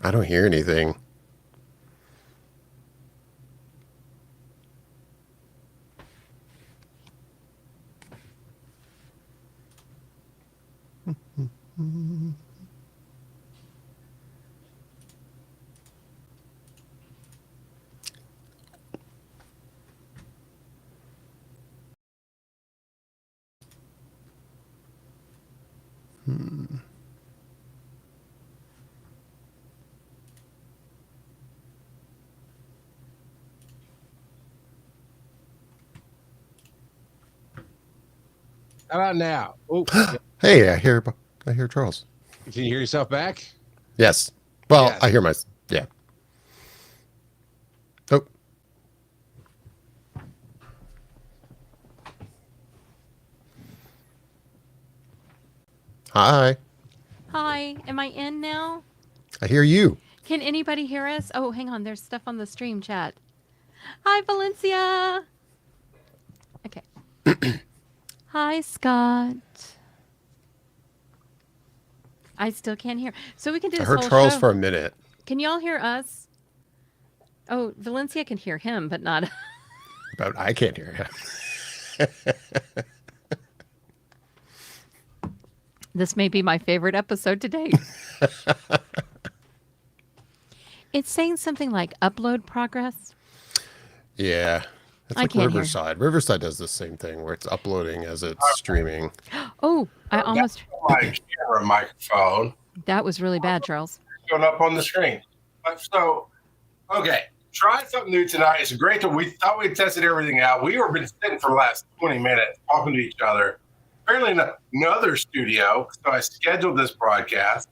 I don't hear anything. How about now? Oh, Hey, I hear Charles. can you hear yourself back? Yes. Well, Yes. I hear my. Yeah. Oh, hi. Hi, am I in now? I hear you. Can anybody hear us? Oh, hang on, there's stuff on the stream chat. Hi, Valencia. Okay. Hi, Scott. I still can't hear. So we can do I this heard whole Charles show. for a minute, Can y'all hear us? Oh, Valencia can hear him, but not. but I can't hear him. This may be my favorite episode to date. It's saying something like upload progress. Yeah. It's I like can't hear. Riverside. Riverside does the same thing where it's uploading as it's streaming. Oh, I almost. My camera microphone That was really bad, Charles. showing up on the screen. So, okay, try something new tonight. It's great that we thought we tested everything out. We were been sitting for the last 20 minutes talking to each other. Apparently, in another studio. So I scheduled this broadcast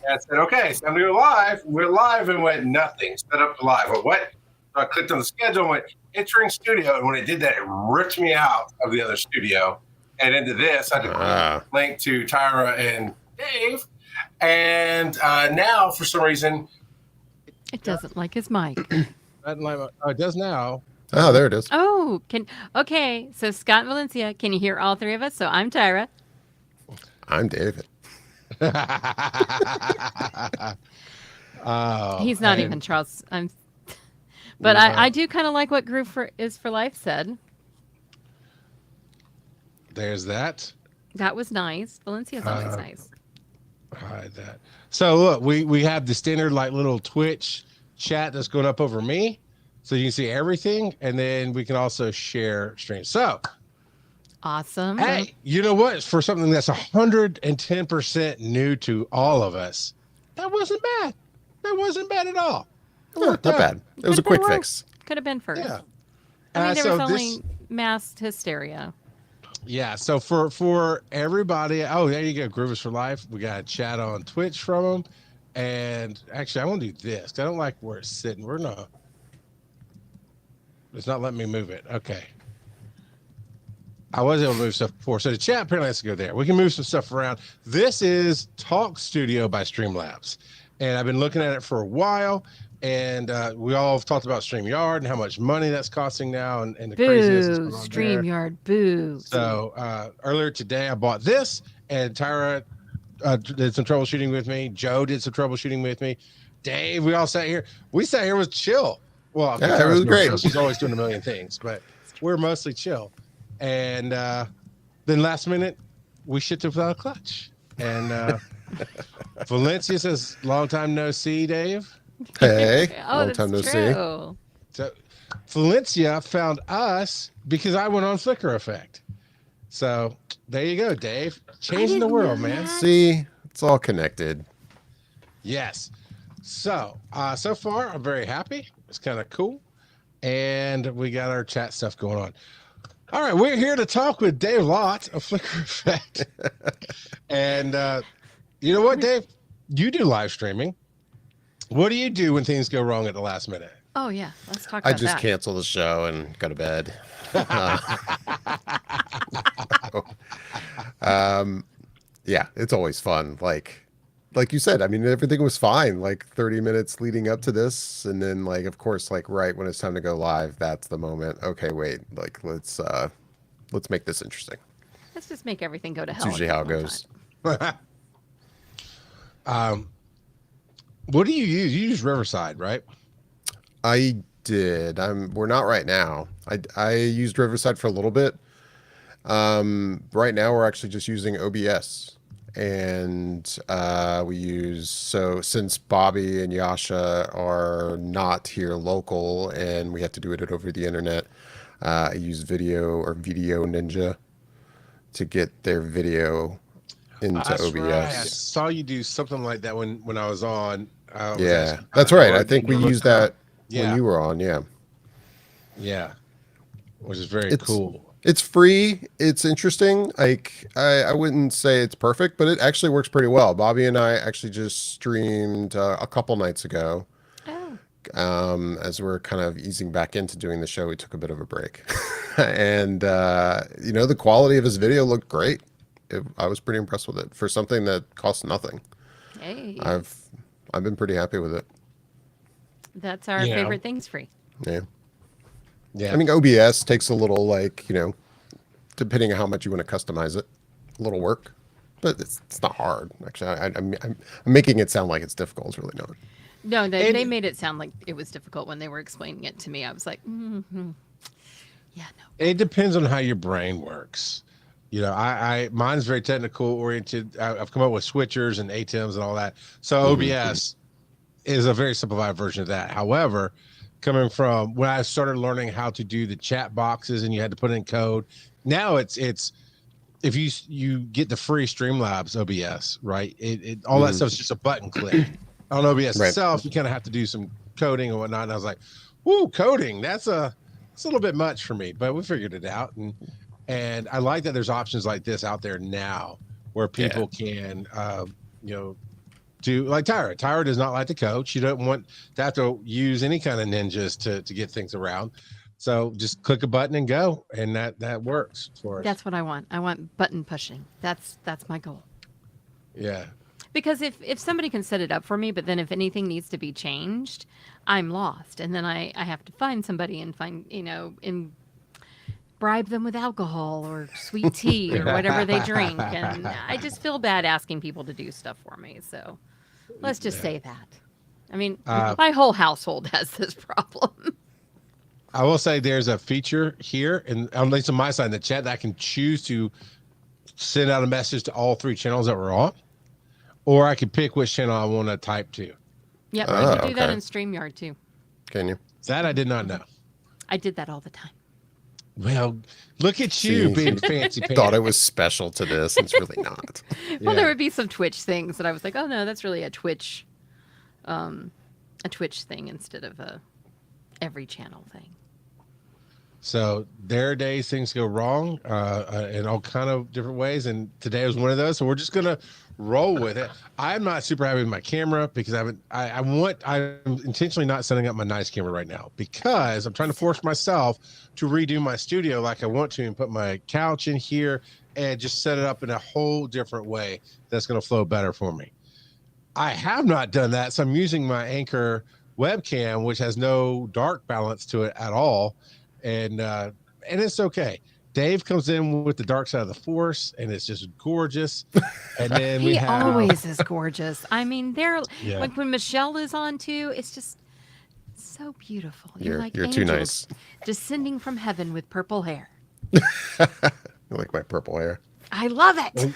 and I said, okay, so I'm going to go live. We're live and went nothing. Set up the live. But what? So I clicked on the schedule and went entering studio. And when it did that, it ripped me out of the other studio and into this. I had to link to Tyra and Dave. And now, for some reason, It doesn't like his mic. Oh, it does now. Oh, there it is. Oh, okay. So Scott and Valencia, can you hear all three of us? So I'm Tyra. I'm David. Oh, He's not even Charles. But I do kind of like what Groove is for Life said. There's that. That was nice. Valencia's always nice. Hide that. So look, we have the standard like little Twitch chat that's going up over me, so you can see everything, and then we can also share streams. So Awesome. hey, you know what? For something that's 110% new to all of us, that wasn't bad. That wasn't bad at all. Not bad. It was a quick fix. Could have been first. Yeah. I mean, there so was only mass hysteria. Yeah, so for everybody, oh, there you go, Groovers for Life. We got a chat on Twitch from them, and actually, I want to do this. 'Cause I don't like where it's sitting. It's not letting me move it. Okay, I was able to move stuff before, so the chat apparently has to go there. We can move some stuff around. This is Talk Studio by Streamlabs, and I've been looking at it for a while. And we all have talked about StreamYard and how much money that's costing now, and the craziness that's Boo, going on there. StreamYard, boo. So earlier today, I bought this, and Tyra did some troubleshooting with me. Joe did some troubleshooting with me. Dave, we all sat here. We sat here with chill. Well, Yeah, it was great. She's always doing a million things, but we're mostly chill. And then last minute, we shipped it without a clutch. And Valencia says, "Long time no see, Dave." Hey, Oh, long that's time no see. true. So Valencia found us because I went on Flickr Effect. So there you go, Dave. Changing the didn't world, know man. that. See, it's all connected. Yes. So so far I'm very happy. It's kind of cool. And we got our chat stuff going on. All right, we're here to talk with Dave Lott of Flickr Effect. And you know what, Dave? You do live streaming. What do you do when things go wrong at the last minute? Oh, yeah. Let's talk I about just that. cancel the show and go to bed. Yeah, it's always fun. Like you said, I mean, everything was fine. Like 30 minutes leading up to this, and then like, of course, like right when it's time to go live, that's the moment. Okay, wait, like let's make this interesting. Let's just make everything go to hell. It's usually at how it one goes. time. What do you use? You use Riverside, right? I did. We're not right now. I used Riverside for a little bit. Right now we're actually just using OBS, and we use so since Bobby and Yasha are not here local, and we have to do it over the internet. I use Video Ninja to get their video into That's right. I OBS. saw you do something like that when I was on. I was Yeah, asking that's how right. it I think we looked used up. that when Yeah, you were on. Yeah. yeah, which is very It's cool. it's free. It's interesting. Like I wouldn't say it's perfect, but it actually works pretty well. Bobby and I actually just streamed a couple nights ago. Oh, As we're kind of easing back into doing the show, we took a bit of a break, and the quality of his video looked great. I was pretty impressed with it for something that costs nothing. hey, I've I've been pretty happy with it. that's our You know, favorite things free. Yeah. I yeah. mean, OBS takes a little, like, depending on how much you want to customize it, a little work, but it's not hard. Actually, I'm making it sound like it's difficult. It's really not. No, they And made it sound like it was difficult when they were explaining it to me. I was like, yeah, no. it depends on how your brain works. Mine's very technical oriented. I've come up with switchers and ATEMs and all that. So OBS is a very simplified version of that. However, coming from when I started learning how to do the chat boxes and you had to put in code, now it's if you get the free Streamlabs OBS, right? It all that stuff is just a button click. On OBS Right. itself, you kind of have to do some coding and whatnot. And I was like, "Woo, coding! It's a little bit much for me," but we figured it out. And I like that there's options like this out there now, where people can, do like Tyra. Tyra does not like to code. She doesn't want to have to use any kind of ninjas to get things around. So just click a button and go, and that works for us. That's what I want. I want button pushing. That's my goal. Yeah. Because if somebody can set it up for me, but then if anything needs to be changed, I'm lost, and then I have to find somebody and and bribe them with alcohol or sweet tea or whatever they drink, and I just feel bad asking people to do stuff for me. So let's just say that. I mean, my whole household has this problem. I will say there's a feature here, and at least on my side in the chat, that I can choose to send out a message to all three channels that we're on, or I can pick which channel I want to type to. Yep, Oh, you can do that okay. in StreamYard too. Can you? That I did not know. I did that all the time. Well, look at you See, being fancy pants. Thought it was special to this. It's really not. Well, Yeah. there would be some Twitch things that I was like, oh no, that's really a Twitch thing instead of a every channel thing. So there are days things go wrong in all kind of different ways, and today was one of those. So we're just gonna roll with it. I'm not super happy with my camera because I'm intentionally not setting up my nice camera right now because I'm trying to force myself to redo my studio like I want to and put my couch in here and just set it up in a whole different way that's gonna flow better for me. I have not done that, so I'm using my Anchor webcam, which has no dark balance to it at all. And it's okay. Dave comes in with the dark side of the force, and it's just gorgeous. And then we He have always is gorgeous. I mean, Yeah. like when Michelle is on too, it's just so beautiful. You're like You're too angels nice. descending from heaven with purple hair. I like my purple hair. I love it.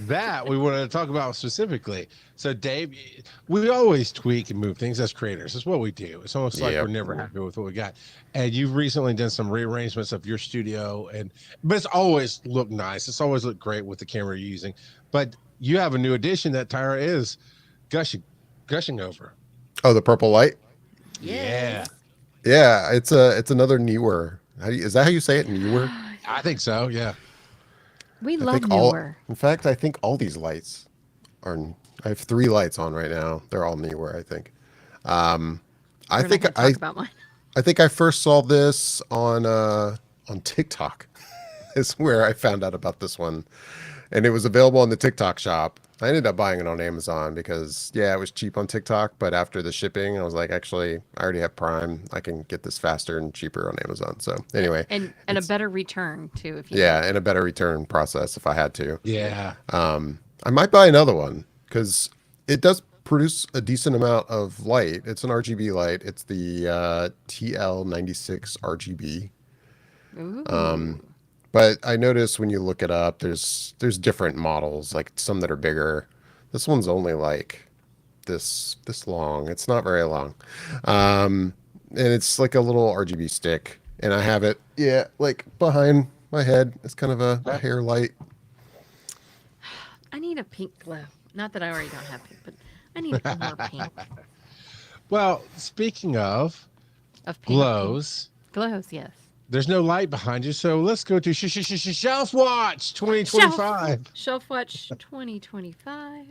that we wanted to talk about specifically. So Dave, we always tweak and move things as creators. It's what we do. It's almost like Yep. we're never happy with what we got. And you've recently done some rearrangements of your studio, but it's always looked nice. It's always looked great with the camera you're using. But you have a new addition that Tyra is gushing over. Oh, the purple light. Yeah, Yeah, it's another newer. Is that how you say it? Newer. I think so. Yeah. We I love think all. newer. In fact, I think all these lights are. I have 3 lights on right now. They're all newer. I think. I We're think not gonna talk about mine. I think I first saw this on TikTok. Is where I found out about this one, and it was available in the TikTok shop. I ended up buying it on Amazon because it was cheap on TikTok. But after the shipping, I was like, actually, I already have Prime. I can get this faster and cheaper on Amazon. So anyway, And a better return too if you and a better return process if I had to. Yeah. I might buy another one because it does produce a decent amount of light. It's an RGB light. It's the TL96 RGB. Ooh. But I noticed when you look it up, there's different models, like some that are bigger. This one's only like this long. It's not very long. And it's like a little RGB stick. And I have it, yeah, like behind my head. It's kind of a hair light. I need a pink glow. Not that I already don't have pink, but I need more pink. Well, speaking of Of pink. glows, Glows, yes. there's no light behind you, so let's go to Shelf Watch 2025. Shelf Watch 2025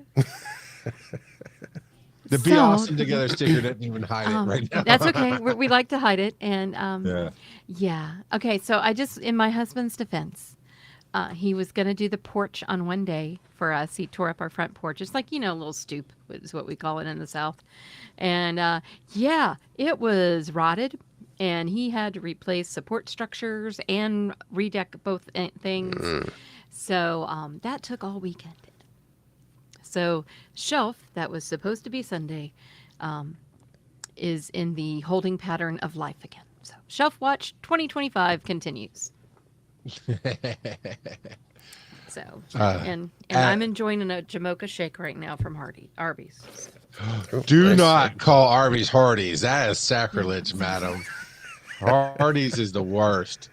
The Be So- Awesome Together sticker doesn't even hide it right now. That's okay. We like to hide it. And Yeah. yeah. Okay. So I just, in my husband's defense, he was going to do the porch on one day for us. He tore up our front porch. It's like, a little stoop is what we call it in the South. And yeah, it was rotted. And he had to replace support structures and redeck both things. So that took all weekend. So Shelf, that was supposed to be Sunday, is in the holding pattern of life again. So Shelf Watch 2025 continues. So and I'm enjoying a Jamocha shake right now from Arby's. So. Do Nice. not call Arby's Hardee's. That is sacrilege, madam. Hardee's is the worst.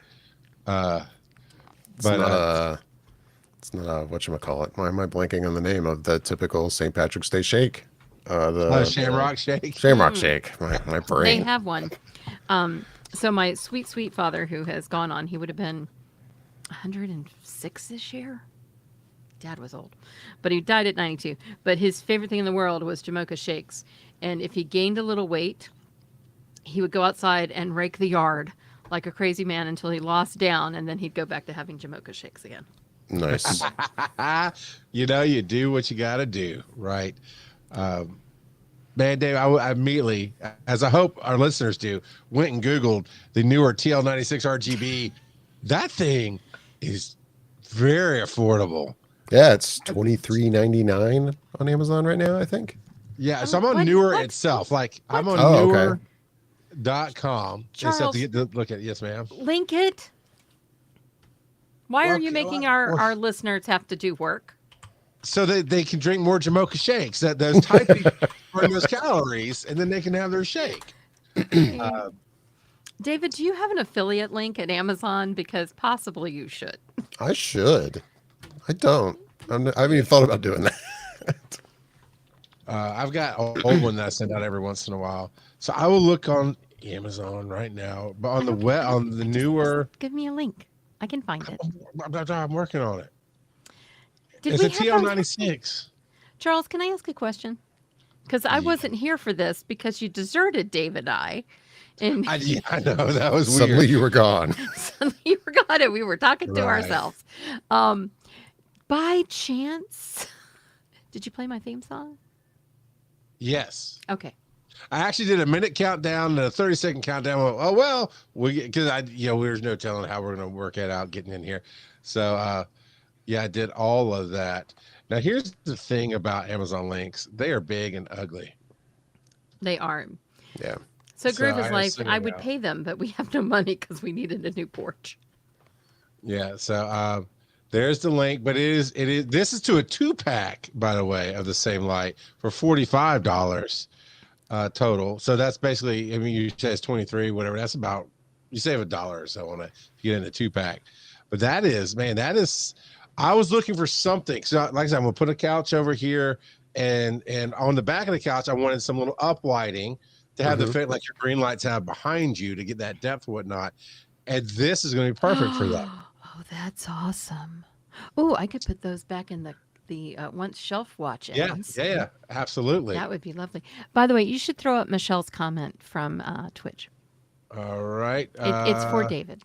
It's not a whatchamacallit. Why am I blanking on the name of the typical St. Patrick's Day shake? The Shamrock Shake. Shamrock Shake. My They brain. have one. So my sweet father, who has gone on, he would have been 106 this year. Dad was old, but he died at 92. But his favorite thing in the world was Jamocha shakes. And if he gained a little weight, he would go outside and rake the yard like a crazy man until he lost down, and then he'd go back to having Jamocha shakes again. Nice. You do what you got to do, right? Man, Dave, I immediately, as I hope our listeners do, went and Googled the newer TL96 RGB. That thing is very affordable. Yeah, it's $23.99 on Amazon right now, I think. Yeah, so I'm on What? Newer What? itself. Like, I'm on Oh, okay. newer.com. Just have to get to look at it. Yes, ma'am. Link it. Why are you Okay, making well, our listeners have to do work? So they can drink more Jamocha shakes. That those type burn those calories, and then they can have their shake. David, do you have an affiliate link at Amazon? Because possibly you should. I should. I don't. I haven't even thought about doing that. I've got an old one that I send out every once in a while. So I will look on Amazon right now, but on the newer. Give me a link. I can find it. I'm working on it. Did It's we a have TL96. Charles, can I ask a question? Because I wasn't here for this because you deserted Dave and I. And I know that was Suddenly weird. you were gone. suddenly you forgot it. We were talking to Right. ourselves. By chance, did you play my theme song? Yes. Okay. I actually did a minute countdown and a 30-second countdown. Oh well, because there's no telling how we're gonna work it out getting in here. So yeah, I did all of that. Now here's the thing about Amazon links: they are big and ugly. They are. Yeah. So So Groove I is had like, sent I it would out. pay them, but we have no money because we needed a new porch. Yeah. So there's the link, but it is this is to a 2-pack, by the way, of the same light for $45 total. So that's basically, I mean, you say it's 23, whatever. That's about, you save $1 or so on it. You get in a 2-pack. But that is, I was looking for something. So like I said, I'm gonna put a couch over here, and on the back of the couch, I wanted some little up lighting to have the fit like your green lights have behind you to get that depth and whatnot. And this is gonna be perfect for that. Oh, that's awesome. Oh, I could put those back in the once Shelf Watch ends. Yeah, absolutely. That would be lovely. By the way, you should throw up Michelle's comment from Twitch. All right. It's for David.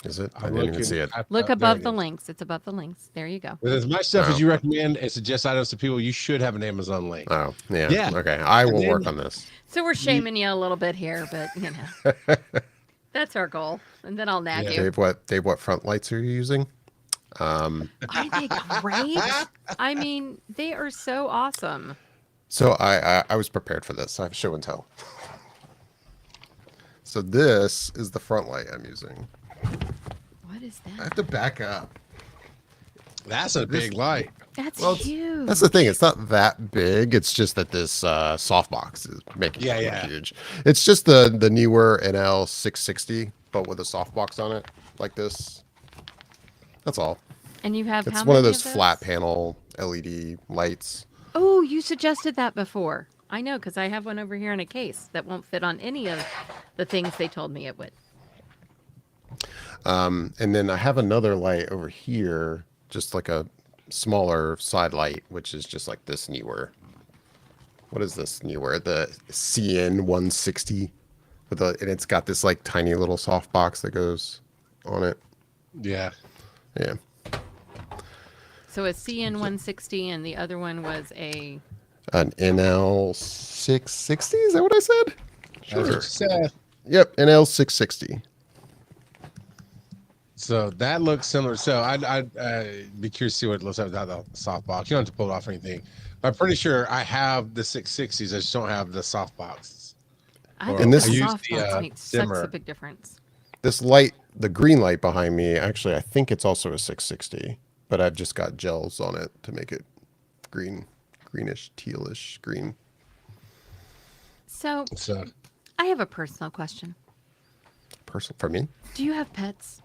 Is it? I I'm didn't even looking see it. at Look there above it the is. links. It's above the links. There you go. With as much stuff Oh. as you recommend and suggest items to people, you should have an Amazon link. Oh, yeah. Yeah. Okay. I will then- work on this. So we're shaming you a little bit here, but that's our goal. And then I'll nag you. Dave, what front lights are you using? Aren't they great? I mean, they are so awesome. So I was prepared for this. I have show and tell. So this is the front light I'm using. What is I that? have to back up. That's a big light. That's Well, huge. that's the thing. It's not that big. It's just that this softbox is making it look huge. It's just the newer NL 660, but with a softbox on it, like this. That's all. And you have It's how one of many those flat panel LED lights. Oh, you suggested that before. I know, because I have one over here in a case that won't fit on any of the things they told me it would. And then I have another light over here, just like a smaller side light, which is just like this newer. What is this newer? The CN 160 with and it's got this like tiny little soft box that goes on it. Yeah. Yeah. So a CN 160 and the other one was a... An NL 660? Is that what I said? Sure. Yep, NL 660. So that looks similar. So I'd be curious to see what it looks like without the softbox. You don't have to pull it off or anything. But I'm pretty sure I have the 660s. I just don't have the softbox. I Or think this- the I use softbox the, makes such dimmer. a big difference. This light, the green light behind me, actually, I think it's also a 660, but I've just got gels on it to make it greenish, tealish green. So So I have a personal question. Personal for me? Do you have pets?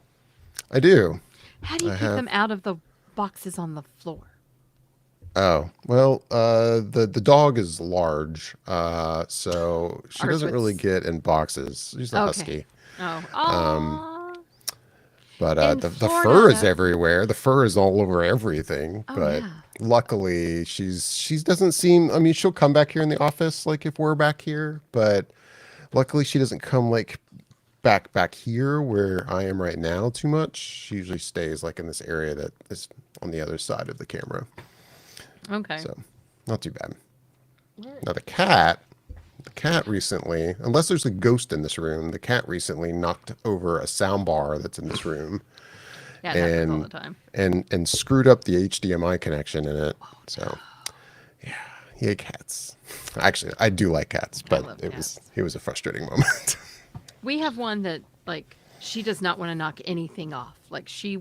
I do. How do you I keep have- them out of the boxes on the floor? Oh, well, the dog is large, so she Ours doesn't really was- get in boxes. She's a Okay. husky. Oh, aw. But In the Florida, fur is though- everywhere. The fur is all over everything. Oh, but yeah. luckily, she doesn't seem. I mean, she'll come back here in the office, like if we're back here. But luckily, she doesn't come like back here where I am right now too much. She usually stays like in this area that is on the other side of the camera. Okay. So not too bad. Now the cat recently, unless there's a ghost in this room, the cat recently knocked over a sound bar that's in this room Yeah, it happens all and the time. and screwed up the HDMI connection in it. Oh, So yeah, he hate cats. Actually, I do like cats, but love it cats. was a frustrating moment. We have one that, like, she does not want to knock anything off. Like, she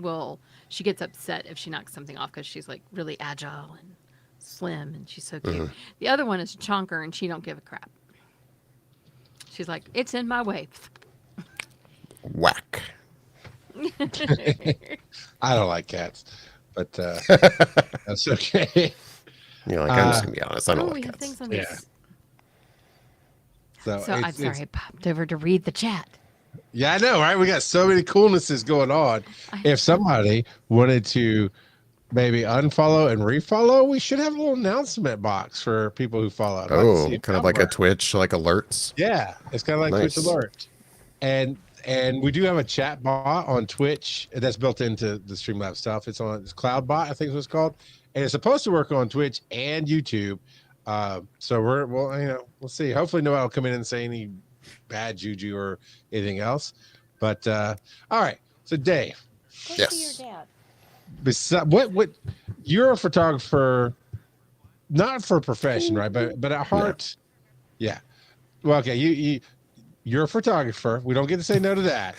gets upset if she knocks something off because she's, like, really agile and slim and she's so cute. Mm-hmm. The other one is a chonker and she don't give a crap. She's like, it's in my way. Whack. I don't like cats, but that's okay. You're like, I'm just gonna be honest. I don't Oh, like we have cats. things on Yeah. this. So, So I'm sorry, I popped over to read the chat. Yeah, I know, right? We got so many coolnesses going on. If somebody wanted to maybe unfollow and refollow, we should have a little announcement box for people who follow. I'd like to see Oh, it kind of like a somewhere. Twitch, like alerts. Yeah, it's kind of like Nice. Twitch Alert. And we do have a chat bot on Twitch that's built into the Streamlabs stuff. It's Cloud Bot, I think is what it's called. And it's supposed to work on Twitch and YouTube. So we'll see. Hopefully nobody will come in and say any bad juju or anything else. But all right. So Dave, Yes. what you're a photographer, not for profession, right? But at heart, yeah. Well, okay, you're a photographer. We don't get to say no to that.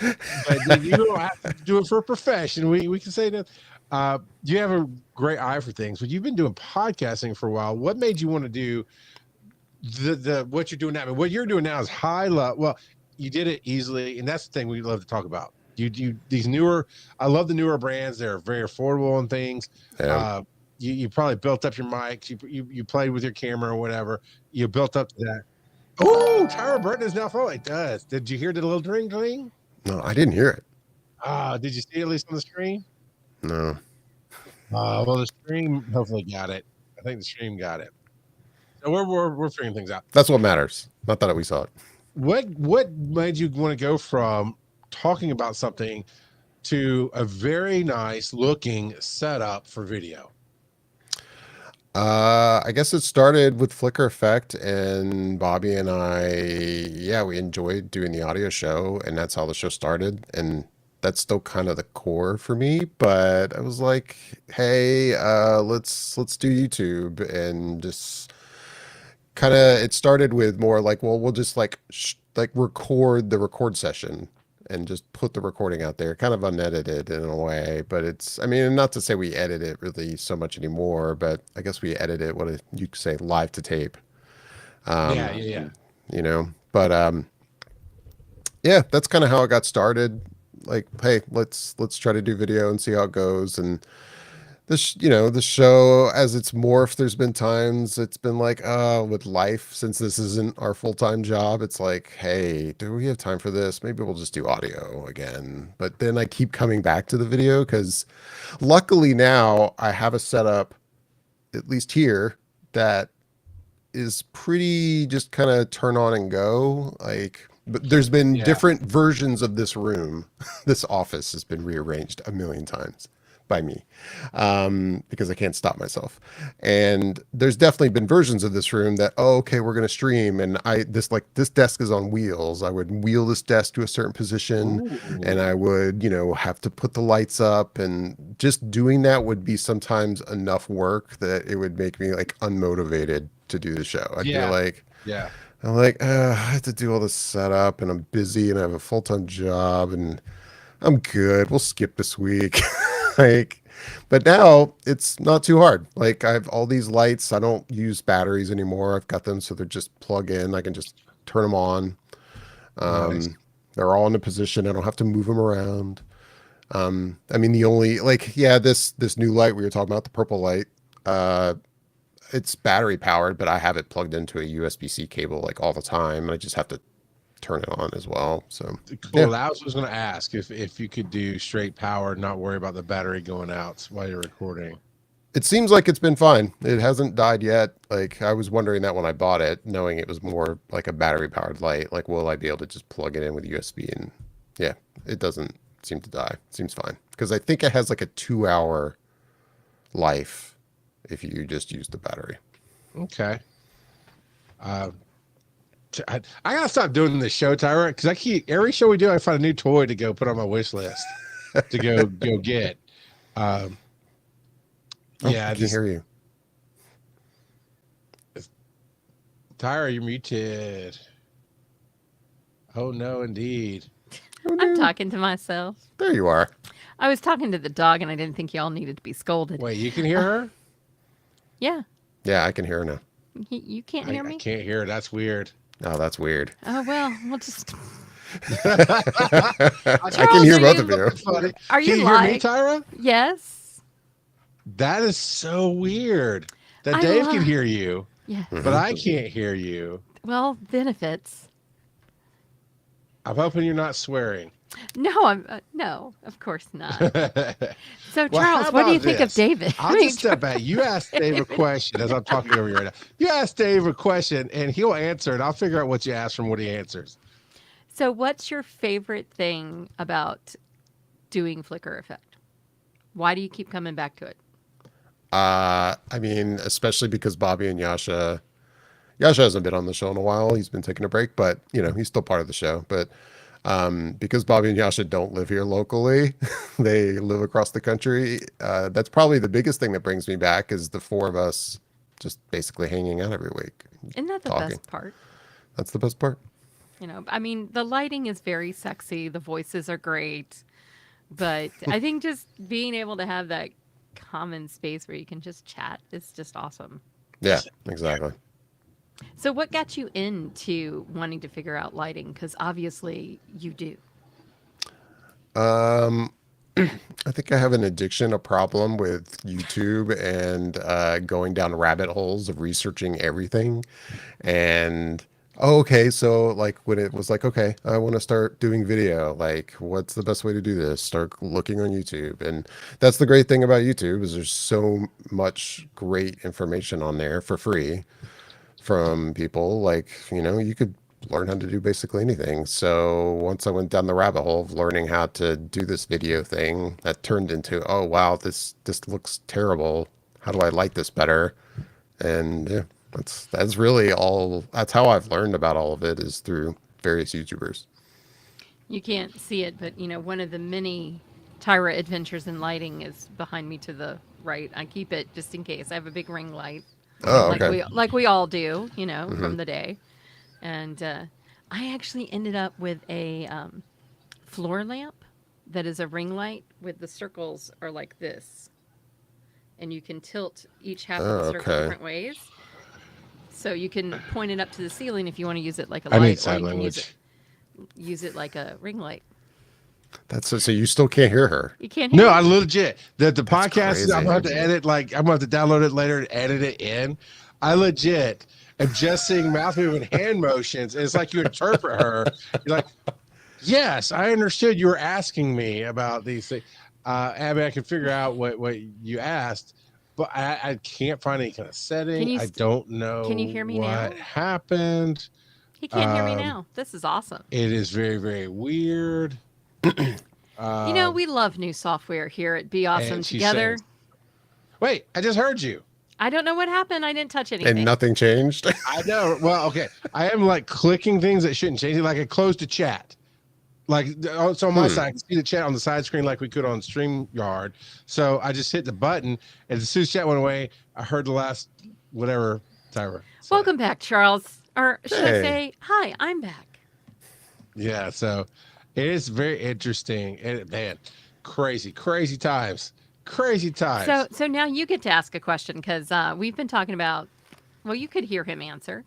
But you don't have to do it for a profession. We can say that. You have a great eye for things, but you've been doing podcasting for a while. What made you want to do the what you're doing now? I mean, what you're doing now is high level. Well, you did it easily, and that's the thing we love to talk about. You these newer. I love the newer brands. They're very affordable and things. Yeah. You probably built up your mics. You played with your camera or whatever. You built up to that. Oh, Tyra Burton is now following. It does. Did you hear the little ding? No, I didn't hear it. Did you see it at least on the screen? No. Well, the stream hopefully got it. I think the stream got it. So we're figuring things out. That's what matters. Not that we saw it. What made you want to go from talking about something to a very nice looking setup for video? I guess it started with Flickr Effect, and Bobby and I, we enjoyed doing the audio show, and that's how the show started. And that's still kind of the core for me. But I was like, hey, let's do YouTube and just kind of it started with more like, well, we'll just like record the record session and just put the recording out there, kind of unedited in a way. But it's, I mean, not to say we edit it really so much anymore, but I guess we edit it, you could say, live to tape. Yeah, Um, yeah, yeah. you know, but yeah, that's kind of how it got started. Like, hey, let's try to do video and see how it goes. And this, the show as it's morphed, there's been times it's been like, with life, since this isn't our full-time job, it's like, hey, do we have time for this? Maybe we'll just do audio again. But then I keep coming back to the video because luckily now I have a setup, at least here, that is pretty just kind of turn on and go. Like, but there's been Yeah. different versions of this room. This office has been rearranged a million times by me, because I can't stop myself. And there's definitely been versions of this room that, oh, okay, we're gonna stream, and this desk is on wheels. I would wheel this desk to a certain position, Ooh. and I would, have to put the lights up, and just doing that would be sometimes enough work that it would make me like unmotivated to do the show. I'd be Yeah. like, Yeah. I'm like, I have to do all this setup, and I'm busy, and I have a full-time job, and I'm good. We'll skip this week. Like, but now it's not too hard. Like, I have all these lights. I don't use batteries anymore. I've got them so they're just plug in. I can just turn them on. Nice. They're all in a position. I don't have to move them around. I mean, the only, like, yeah, this new light we were talking about, the purple light, it's battery powered, but I have it plugged into a USB-C cable like all the time, and I just have to turn it on as well. So Cool. I was going to ask if you could do straight power, not worry about the battery going out while you're recording. it seems like it's been fine. It hasn't died yet. Like, I was wondering that when I bought it, knowing it was more like a battery powered light, like, will I be able to just plug it in with USB? And yeah, it doesn't seem to die. It seems fine. Because I think it has like a 2-hour life if you just use the battery. Okay. I gotta stop doing this show, Tyra, because I keep every show we do, I find a new toy to go put on my wish list to go get. Oh, Yeah, I can hear you. Tyra, you're muted. Oh no, indeed. I'm talking to myself. There you are. I was talking to the dog, and I didn't think y'all needed to be scolded. Wait, you can hear her? Yeah, Yeah, I can hear her now. you can't hear I me. can't hear her. That's weird. Oh, that's weird. Oh well, we'll just. I can hear both of you. Funny. Are you Can you hear me, live? Tyra? Yes. That is so weird. That I Dave can love- hear you, Yeah. but I can't hear you. Well, benefits. I'm hoping you're not swearing. No, no, of course not. So, Well, Charles, how what do you about think of this? David? I'll just step back. You ask Dave a question as I'm talking over you right now. You ask Dave a question and he'll answer it. I'll figure out what you ask from what he answers. So, what's your favorite thing about doing Flicker Effect? Why do you keep coming back to it? I mean, especially because Bobby and Yasha hasn't been on the show in a while. He's been taking a break, but he's still part of the show. But because Bobby and Yasha don't live here locally, they live across the country. That's probably the biggest thing that brings me back is the four of us just basically hanging out every week. Isn't that the Talking. best part? That's the best part. I mean, the lighting is very sexy. The voices are great. But I think just being able to have that common space where you can just chat is just awesome. Yeah, exactly. So what got you into wanting to figure out lighting? Because obviously you do. I think I have an addiction, a problem with YouTube and going down rabbit holes of researching everything. And okay, so like when it was like, okay, I want to start doing video, like what's the best way to do this? Start looking on YouTube. And that's the great thing about YouTube is there's so much great information on there for free from people. Like, you could learn how to do basically anything. So once I went down the rabbit hole of learning how to do this video thing, that turned into, oh wow, this looks terrible. How do I light this better? And yeah, that's really all. That's how I've learned about all of it is through various YouTubers. You can't see it, but one of the many Tyra adventures in lighting is behind me to the right. I keep it just in case. I have a big ring light Oh, like okay. we all do, Hmm. from the day. And I actually ended up with a floor lamp that is a ring light with the circles are like this, and you can tilt each half of the Oh, circle okay. different ways. So you can point it up to the ceiling if you want to use it like a I need light, or sign you can use it language. like a ring light. That's so you still can't hear her. You can't hear No, I me? legit the That's podcast I'm gonna crazy. have to edit. Like I'm gonna have to download it later and edit it in. I legit am just seeing mouth movement, hand motions. And it's like you interpret her. You're like, yes, I understood. You were asking me about these things. Abby, I can figure out what you asked, but I can't find any kind of setting. I don't can you know hear me what now? happened. He can't hear me Um, now. This is awesome. it is very, very weird. We Um, love new software here at Be Awesome and she says, Together. wait, I just heard you. I don't know what happened. I didn't touch And anything. nothing changed. I know. Well, okay. I am like clicking things that shouldn't change. Like I closed the chat. Like so on my Hmm. side, I can see the chat on the side screen like we could on StreamYard. So I just hit the button, and as soon as chat went away, I heard the last whatever timer. Say. Welcome back, Charles. Or should I Hey. say, hi, I'm back. Yeah. So it is very interesting. And man, crazy, crazy times. Crazy times. So now you get to ask a question because we've been talking about. Well, you could hear him answer.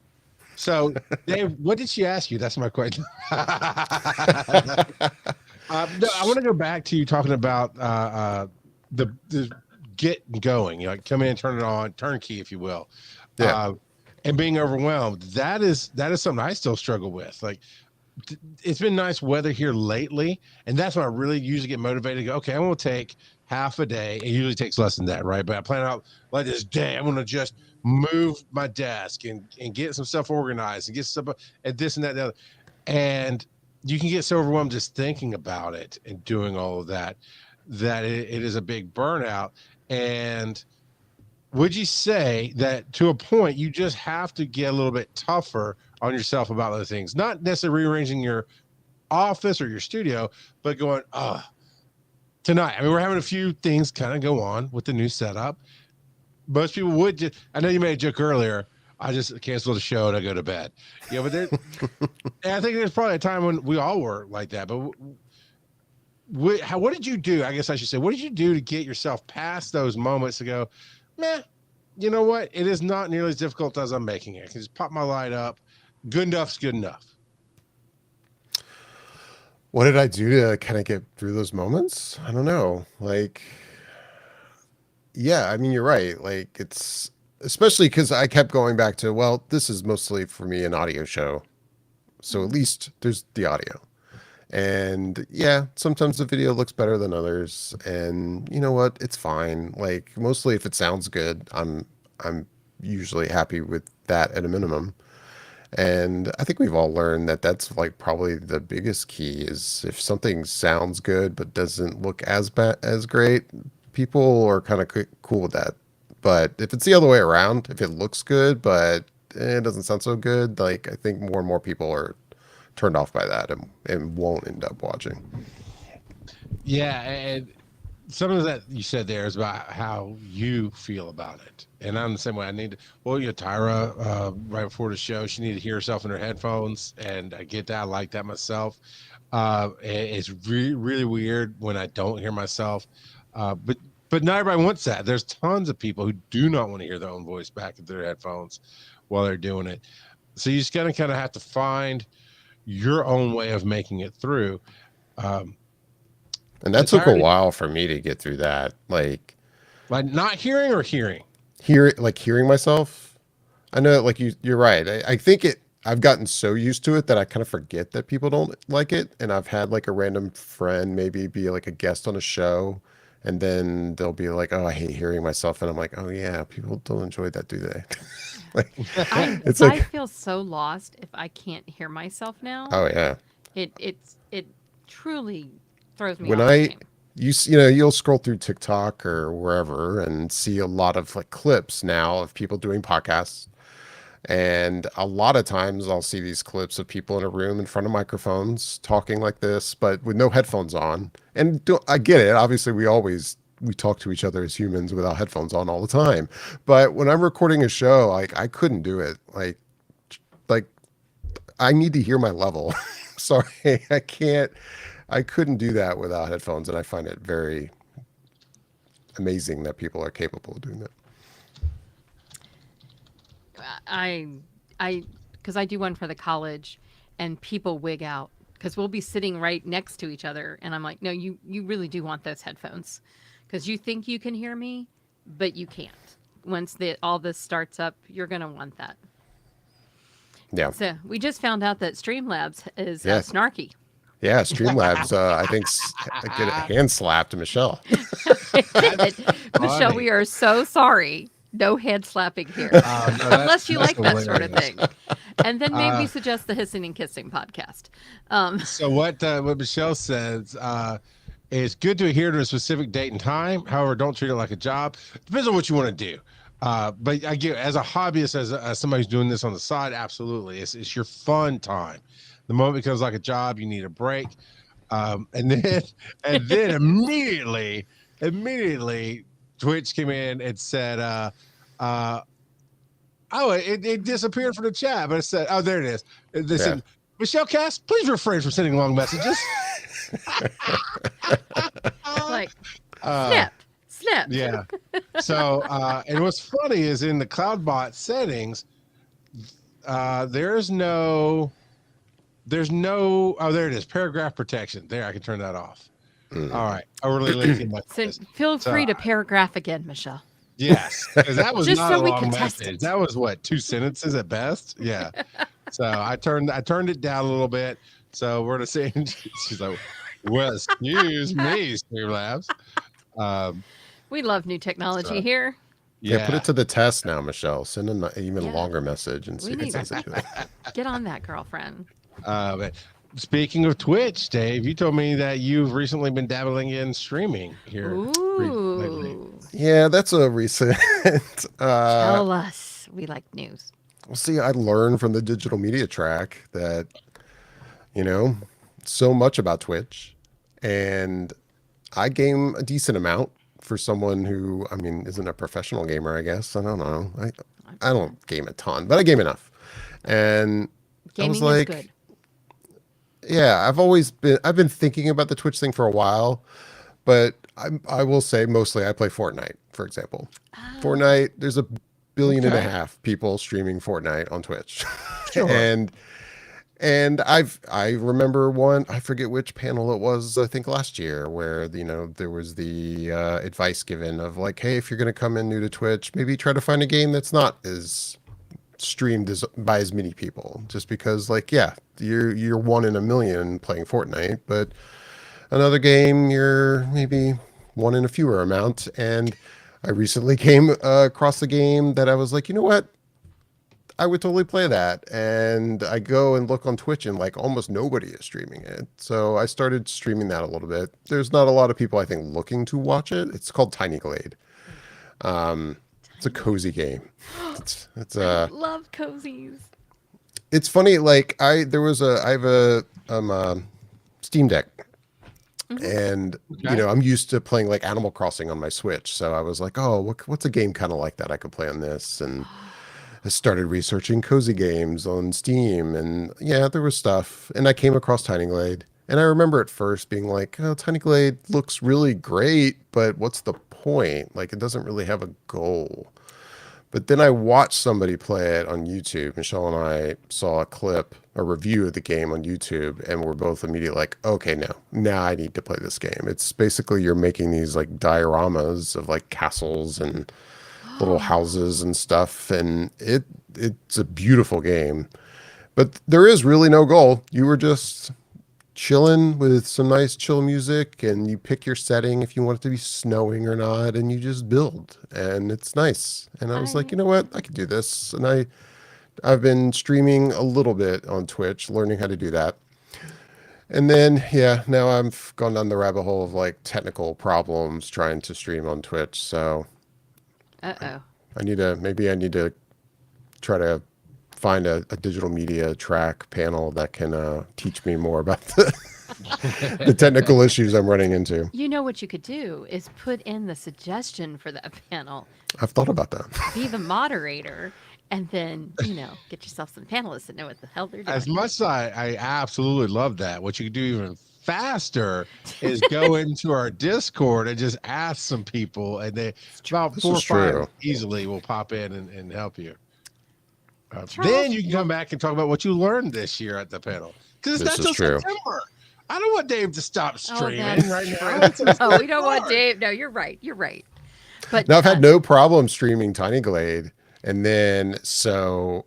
So, Dave, what did she ask you? That's my question. No, I want to go back to you talking about the get going. Come in, turn it on, turnkey, if you will, Yeah. and being overwhelmed. That is something I still struggle with. Like, it's been nice weather here lately, and that's when I really usually get motivated to go, okay, I'm going to take half a day. It usually takes less than that, right? But I plan out like this day, I'm going to just move my desk and get some stuff organized and get stuff and this and that and the other. And you can get so overwhelmed just thinking about it and doing all of that, that it is a big burnout. And would you say that to a point you just have to get a little bit tougher on yourself about those things, not necessarily rearranging your office or your studio, but going, tonight, I mean, we're having a few things kind of go on with the new setup. Most people would just, I know you made a joke earlier, I just canceled the show and I go to bed. Yeah, but and I think there's probably a time when we all were like that. But what did you do? I guess I should say, what did you do to get yourself past those moments to go, meh, you know what? It is not nearly as difficult as I'm making it. I can just pop my light up. Good enough's good enough. What did I do to kind of get through those moments? I don't know. Like, yeah, I mean, you're right. Like, it's especially because I kept going back to, well, this is mostly for me an audio show. So at least there's the audio. And yeah, sometimes the video looks better than others. And you know what? It's fine. Like, mostly if it sounds good, I'm usually happy with that at a minimum. And I think we've all learned that that's like probably the biggest key is if something sounds good but doesn't look as bad as great, people are kind of cool with that. But if it's the other way around, if it looks good but it doesn't sound so good, like I think more and more people are turned off by that and won't end up watching. Yeah, and some of that you said there is about how you feel about it, and I'm the same way. I need to. Well, Tyra, right before the show, she needed to hear herself in her headphones, and I get that. I like that myself. It's really weird when I don't hear myself, but not everybody wants that. There's tons of people who do not want to hear their own voice back into their headphones while they're doing it. So you just gotta kind of have to find your own way of making it through. Um, And that the took a Tyra, while for me to get through that. like not hearing or hearing. Hearing myself. I know, like you're right. I think I've gotten so used to it that I kind of forget that people don't like it. And I've had like a random friend maybe be like a guest on a show, and then they'll be like, "Oh, I hate hearing myself," and I'm like, "Oh yeah, people don't enjoy that, do they?" Like, it's I like, feel so lost if I can't hear myself now. oh yeah. It truly throws me When off I game. you'll scroll through TikTok or wherever and see a lot of like clips now of people doing podcasts. And a lot of times I'll see these clips of people in a room in front of microphones talking like this, but with no headphones on. And I get it. Obviously, we always we talk to each other as humans without headphones on all the time. But when I'm recording a show, like I couldn't do it. Like I need to hear my level. Sorry, I can't. I couldn't do that without headphones, and I find it very amazing that people are capable of doing that. Because I do one for the college, and people wig out because we'll be sitting right next to each other, and I'm like, no, you really do want those headphones, because you think you can hear me, but you can't. Once all this starts up, you're gonna want that. Yeah. So we just found out that Streamlabs is Yes. snarky. Yeah, Streamlabs, I think, get a hand slap to Michelle. Michelle, we are so sorry. No hand slapping here. No, Unless you like that's that sort of hilarious. thing. And then maybe suggest the Hissing and Kissing podcast. So what Michelle says is good to adhere to a specific date and time. However, don't treat it like a job. Depends on what you want to do. But I get, as a hobbyist, as somebody who's doing this on the side, absolutely, it's your fun time. The moment it becomes like a job, you need a break, and then immediately, Twitch came in and said, it disappeared from the chat, but it said, oh, there it is. They said, Michelle Cass, please refrain from sending long messages. Like, snip. Yeah. So, and what's funny is in the CloudBot settings, there's no, oh, there it is. Paragraph protection. There, I can turn that off. All right. Overly lengthy. So feel free to paragraph again, Michelle. Yes, because that was Just not so a we long can test message. it. That was what, 2 sentences at best. Yeah. So I turned it down a little bit. So we're gonna say, she's like, well, excuse me, Streamlabs. We love new technology here. Yeah, put it to the test now, Michelle. Send an even longer message and see We if it's good. Get on that, girlfriend. But speaking of Twitch, Dave, you told me that you've recently been dabbling in streaming here. Lately. Ooh. Yeah, that's a recent. Tell us. We like news. Well, see, I learned from the digital media track that, so much about Twitch, and I game a decent amount for someone who, isn't a professional gamer, I guess. I don't know. I don't game a ton, but I game enough. And Gaming I was like, is good. yeah, I've been thinking about the Twitch thing for a while, but I will say mostly I play Fortnite, for example. Fortnite, there's 1.5 billion people streaming Fortnite on Twitch. Sure. And I remember one, I forget which panel it was, I think last year, where, there was the advice given of like, hey, if you're going to come in new to Twitch, maybe try to find a game that's not as streamed by as many people, just because like, yeah, you're 1 in a million playing Fortnite, but another game, you're maybe 1 in a fewer amount. And I recently came across a game that I was like, you know what? I would totally play that. And I go and look on Twitch and like almost nobody is streaming it. So I started streaming that a little bit. There's not a lot of people, I think, looking to watch it. It's called Tiny Glade. It's a cozy game. I love cozies. It's funny. Like I have a Steam Deck. And I'm used to playing like Animal Crossing on my Switch. So I was like, oh, what's a game kind of like that I could play on this? And I started researching cozy games on Steam, and yeah, there was stuff. And I came across Tiny Glade, and I remember at first being like, oh, Tiny Glade looks really great, but what's the point? Like, it doesn't really have a goal. But then I watched somebody play it on YouTube. Michelle and I saw a review of the game on YouTube, and we're both immediately like, okay, now I need to play this game. It's basically you're making these like dioramas of like castles and little houses and stuff, and it's a beautiful game. But there is really no goal. You were just chilling with some nice chill music, and you pick your setting if you want it to be snowing or not, and you just build, and it's nice. And I was like, you know what, I could do this. And I've been streaming a little bit on Twitch, learning how to do that. And then now I've gone down the rabbit hole of like technical problems trying to stream on Twitch. So I need to try to find a digital media track panel that can teach me more about the technical issues I'm running into. You know what you could do is put in the suggestion for that panel, I've thought about that. be the moderator, and then, get yourself some panelists that know what the hell they're doing. As much as I absolutely love that, what you can do even faster is go into our Discord and just ask some people, and they about This 4 or is 5 true. easily will pop in and help you. Charles- Then you can come back and talk about what you learned this year at the panel, because it's This not is till true. September. I don't want Dave to stop streaming that's right true. now. It's No, we don't want hard. Dave. No, you're right. You're right. But Now I've had no problem streaming Tiny Glade, and then so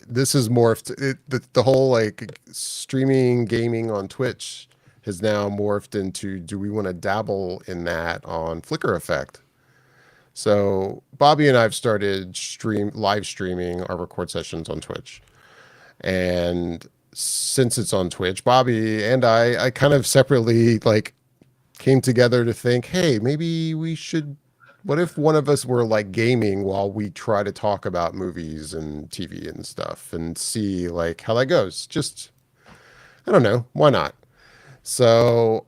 this is morphed. The whole like streaming gaming on Twitch has now morphed into, do we want to dabble in that on Flickr Effect? So Bobby and I've started live streaming our record sessions on Twitch, and since it's on Twitch, Bobby and I kind of separately like came together to think, hey, maybe we should. What if one of us were like gaming while we try to talk about movies and TV and stuff, and see like how that goes? Just, I don't know, why not? So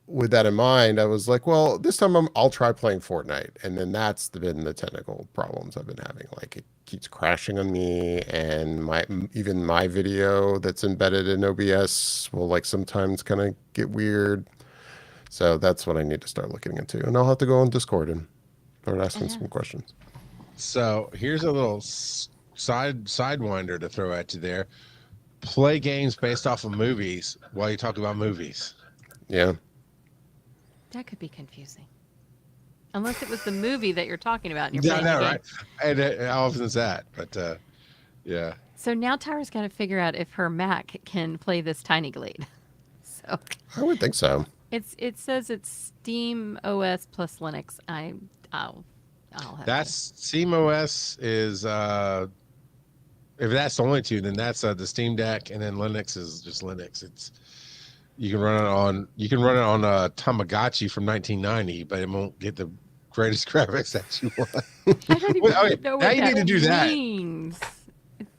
with that in mind, I was like, well, this time I'll try playing Fortnite. And then that's been the technical problems I've been having. Like it keeps crashing on me, and even my video that's embedded in OBS will like sometimes kind of get weird. So that's what I need to start looking into. And I'll have to go on Discord and start asking some questions. So here's a little sidewinder to throw at you there. Play games based off of movies while you talk about movies. Yeah. that could be confusing. Unless it was the movie that you're talking about. And you're Yeah, I playing know, the right? game. And how often is that? But yeah. So now Tyra's got to figure out if her Mac can play this Tiny Glade. So I would think so. it says it's Steam OS plus Linux. I'll have That's SteamOS is if that's the only two, then that's the Steam Deck, and then Linux is just Linux. You can run it on Tamagotchi from 1990, but it won't get the greatest graphics that you want. I don't even Well, okay, know now what you that need to do that. means.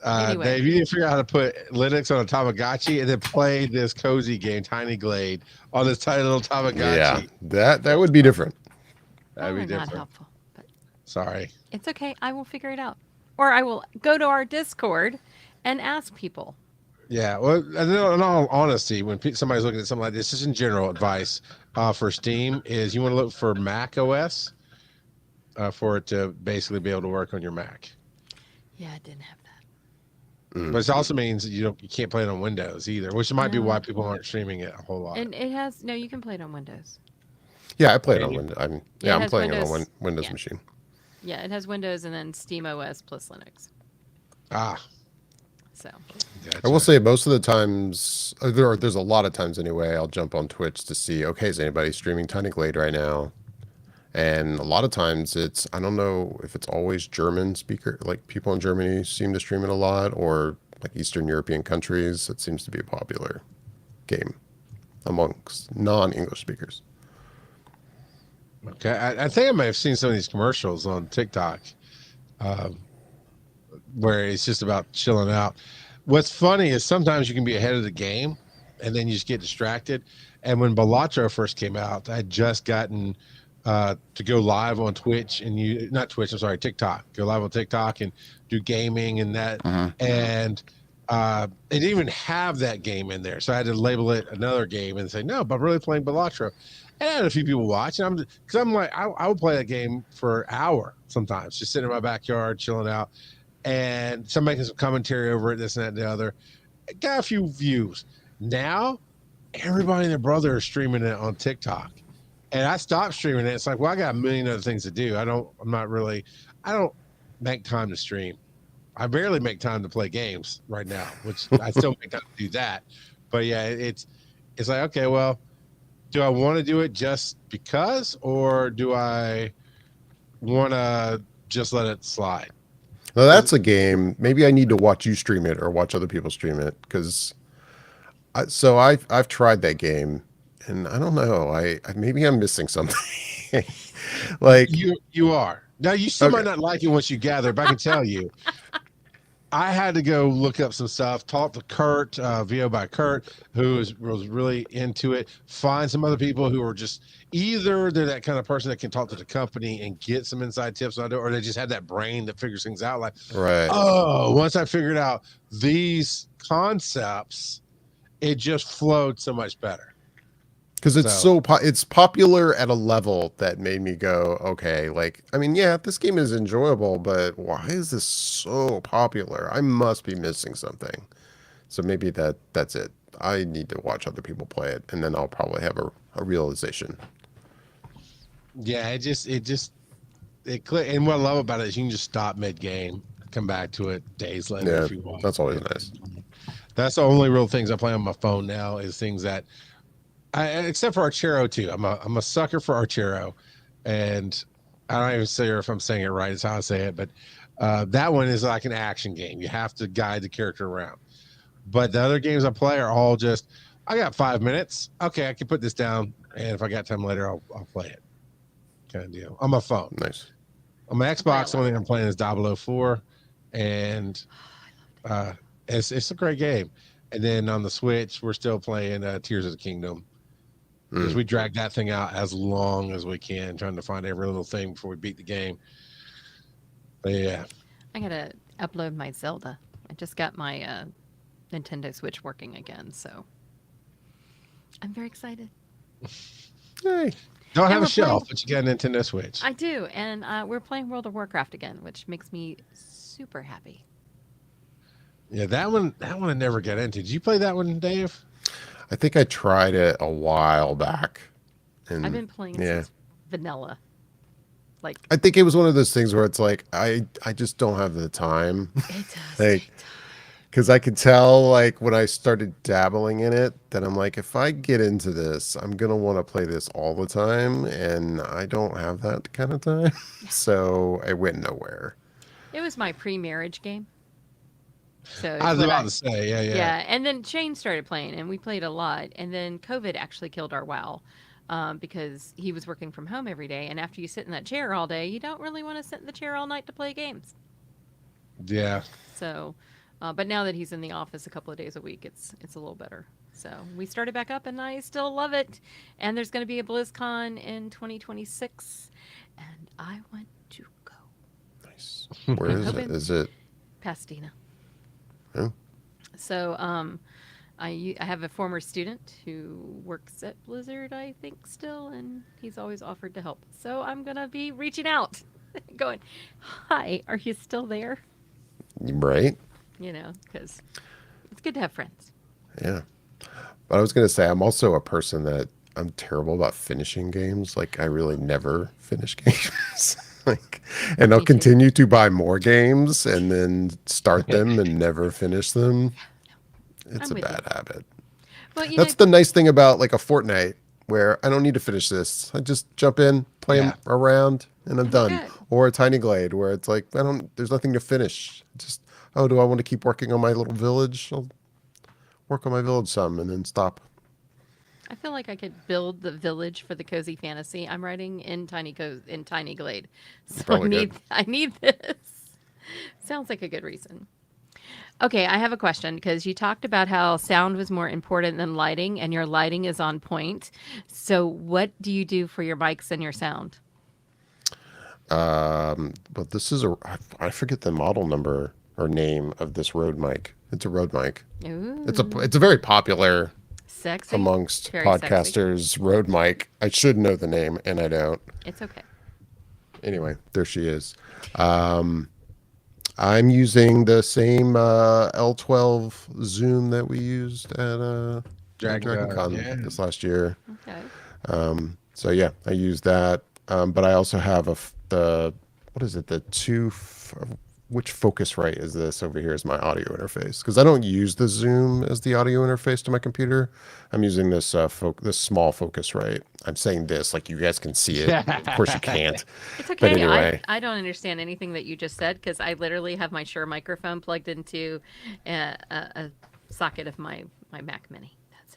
Anyway. Dave, you need to figure out how to put Linux on a Tamagotchi and then play this cozy game, Tiny Glade, on this tiny little Tamagotchi. Yeah, that would be different. That'd be Probably not different. helpful, but Sorry. it's okay. I will figure it out. Or I will go to our Discord and ask people. Yeah, well, in all honesty, when somebody's looking at something like this, just in general advice for Steam is you want to look for Mac OS for it to basically be able to work on your Mac. Yeah, I didn't have that. But it also means that you can't play it on Windows either, which might be No. why people aren't streaming it a whole lot. And it has you can play it on Windows. Yeah, I play it on Maybe. Windows. Yeah, it I'm has playing it on Windows. Windows Yeah. machine. Yeah, it has Windows and then Steam OS plus Linux. So I will say most of the times, there's a lot of times anyway, I'll jump on Twitch to see, okay, is anybody streaming Tiny Glade right now? And a lot of times I don't know if it's always German speaker, like people in Germany seem to stream it a lot, or like Eastern European countries. It seems to be a popular game amongst non-English speakers. Okay, I think I may have seen some of these commercials on TikTok where it's just about chilling out. What's funny is sometimes you can be ahead of the game and then you just get distracted. And when Balatro first came out, I had just gotten to go live on Twitch and not Twitch, I'm sorry, TikTok. Go live on TikTok and do gaming and that. And it didn't even have that game in there. So I had to label it another game and say, no, but I'm really playing Balatro. And I had a few people watch, and I'm like, I would play that game for an hour sometimes, just sitting in my backyard, chilling out, and somebody making some commentary over it, this and that and the other. It got a few views. Now, everybody and their brother are streaming it on TikTok, and I stopped streaming it. It's like, well, I got a million other things to do. I don't make time to stream. I barely make time to play games right now, which I still make time to do that. But yeah, it's like, okay, well, do I want to do it just because, or do I want to just let it slide? Now that's a game. Maybe I need to watch you stream it or watch other people stream it, because I've tried that game, and I don't know. I maybe I'm missing something. Like You are. Now you still Okay. might not like it once you gather, but I can tell you. I had to go look up some stuff, talk to Kurt, VO by Kurt, who was really into it, find some other people who are just either they're that kind of person that can talk to the company and get some inside tips on it, or they just have that brain that figures things out. Like, Right. oh, once I figured out these concepts, it just flowed so much better. Because it's it's popular at a level that made me go, okay, like, I mean, yeah, this game is enjoyable, but why is this so popular? I must be missing something. So maybe that's it. I need to watch other people play it, and then I'll probably have a realization. Yeah, it clicked. And what I love about it is you can just stop mid game, come back to it days later if you want. That's always nice. That's the only real things I play on my phone now is things that except for Archero too. I'm a sucker for Archero, and I don't even say if I'm saying it right. It's how I say it, but that one is like an action game. You have to guide the character around. But the other games I play are all just, I got 5 minutes. Okay, I can put this down, and if I got time later, I'll play it. Kind of deal. On my phone. Nice. On my Xbox, the only thing I'm playing is 004, and it's a great game. And then on the Switch, we're still playing Tears of the Kingdom. Because we drag that thing out as long as we can, trying to find every little thing before we beat the game. But yeah. I gotta upload my Zelda. I just got my Nintendo Switch working again, so I'm very excited. Hey. Don't have a shelf, but you got a Nintendo Switch. I do, and we're playing World of Warcraft again, which makes me super happy. Yeah, that one I never got into. Did you play that one, Dave? I think I tried it a while back. And I've been playing since vanilla. Like, I think it was one of those things where it's like I just don't have the time. It does. Like, because I could tell, like, when I started dabbling in it, that I'm like, if I get into this, I'm gonna want to play this all the time, and I don't have that kind of time. So I went nowhere. It was my pre-marriage game. So I was about to say, yeah. Yeah, and then Shane started playing, and we played a lot. And then COVID actually killed our WoW because he was working from home every day. And after you sit in that chair all day, you don't really want to sit in the chair all night to play games. Yeah. So, but now that he's in the office a couple of days a week, it's a little better. So we started back up, and I still love it. And there's going to be a BlizzCon in 2026, and I want to go. Nice. Where is it? Is it Pasadena? Oh. So I have a former student who works at Blizzard, I think, still, and he's always offered to help. So I'm going to be reaching out, going, hi, are you still there? Right. You know, because it's good to have friends. Yeah. But I was going to say, I'm also a person that I'm terrible about finishing games. Like, I really never finish games. Like, and I'll continue to buy more games and then start them and never finish them. It's a bad habit. Well, That's the nice thing about like a Fortnite, where I don't need to finish this. I just jump in, play them around, and I'm done. good. Or a Tiny Glade, where it's like there's nothing to finish. Just, oh, do I want to keep working on my little village? I'll work on my village some and then stop. I feel like I could build the village for the cozy fantasy I'm writing in Tiny Glade. So I need this. Sounds like a good reason. Okay, I have a question because you talked about how sound was more important than lighting, and your lighting is on point. So what do you do for your mics and your sound? But this is I forget the model number or name of this Rode mic. It's a Rode mic. Ooh, It's a very popular sexy. amongst Very podcasters sexy. Rode mic. I should know the name and I don't. It's okay. Anyway, there she is. I'm using the same L12 Zoom that we used at DragonCon this last year. Okay. So yeah, I use that. But I also have what is it? Which Focusrite is this over here is my audio interface? Because I don't use the Zoom as the audio interface to my computer. I'm using this this small Focusrite. I'm saying this like you guys can see it. Of course you can't. It's okay. But anyway. I don't understand anything that you just said because I literally have my Shure microphone plugged into a socket of my Mac Mini. That's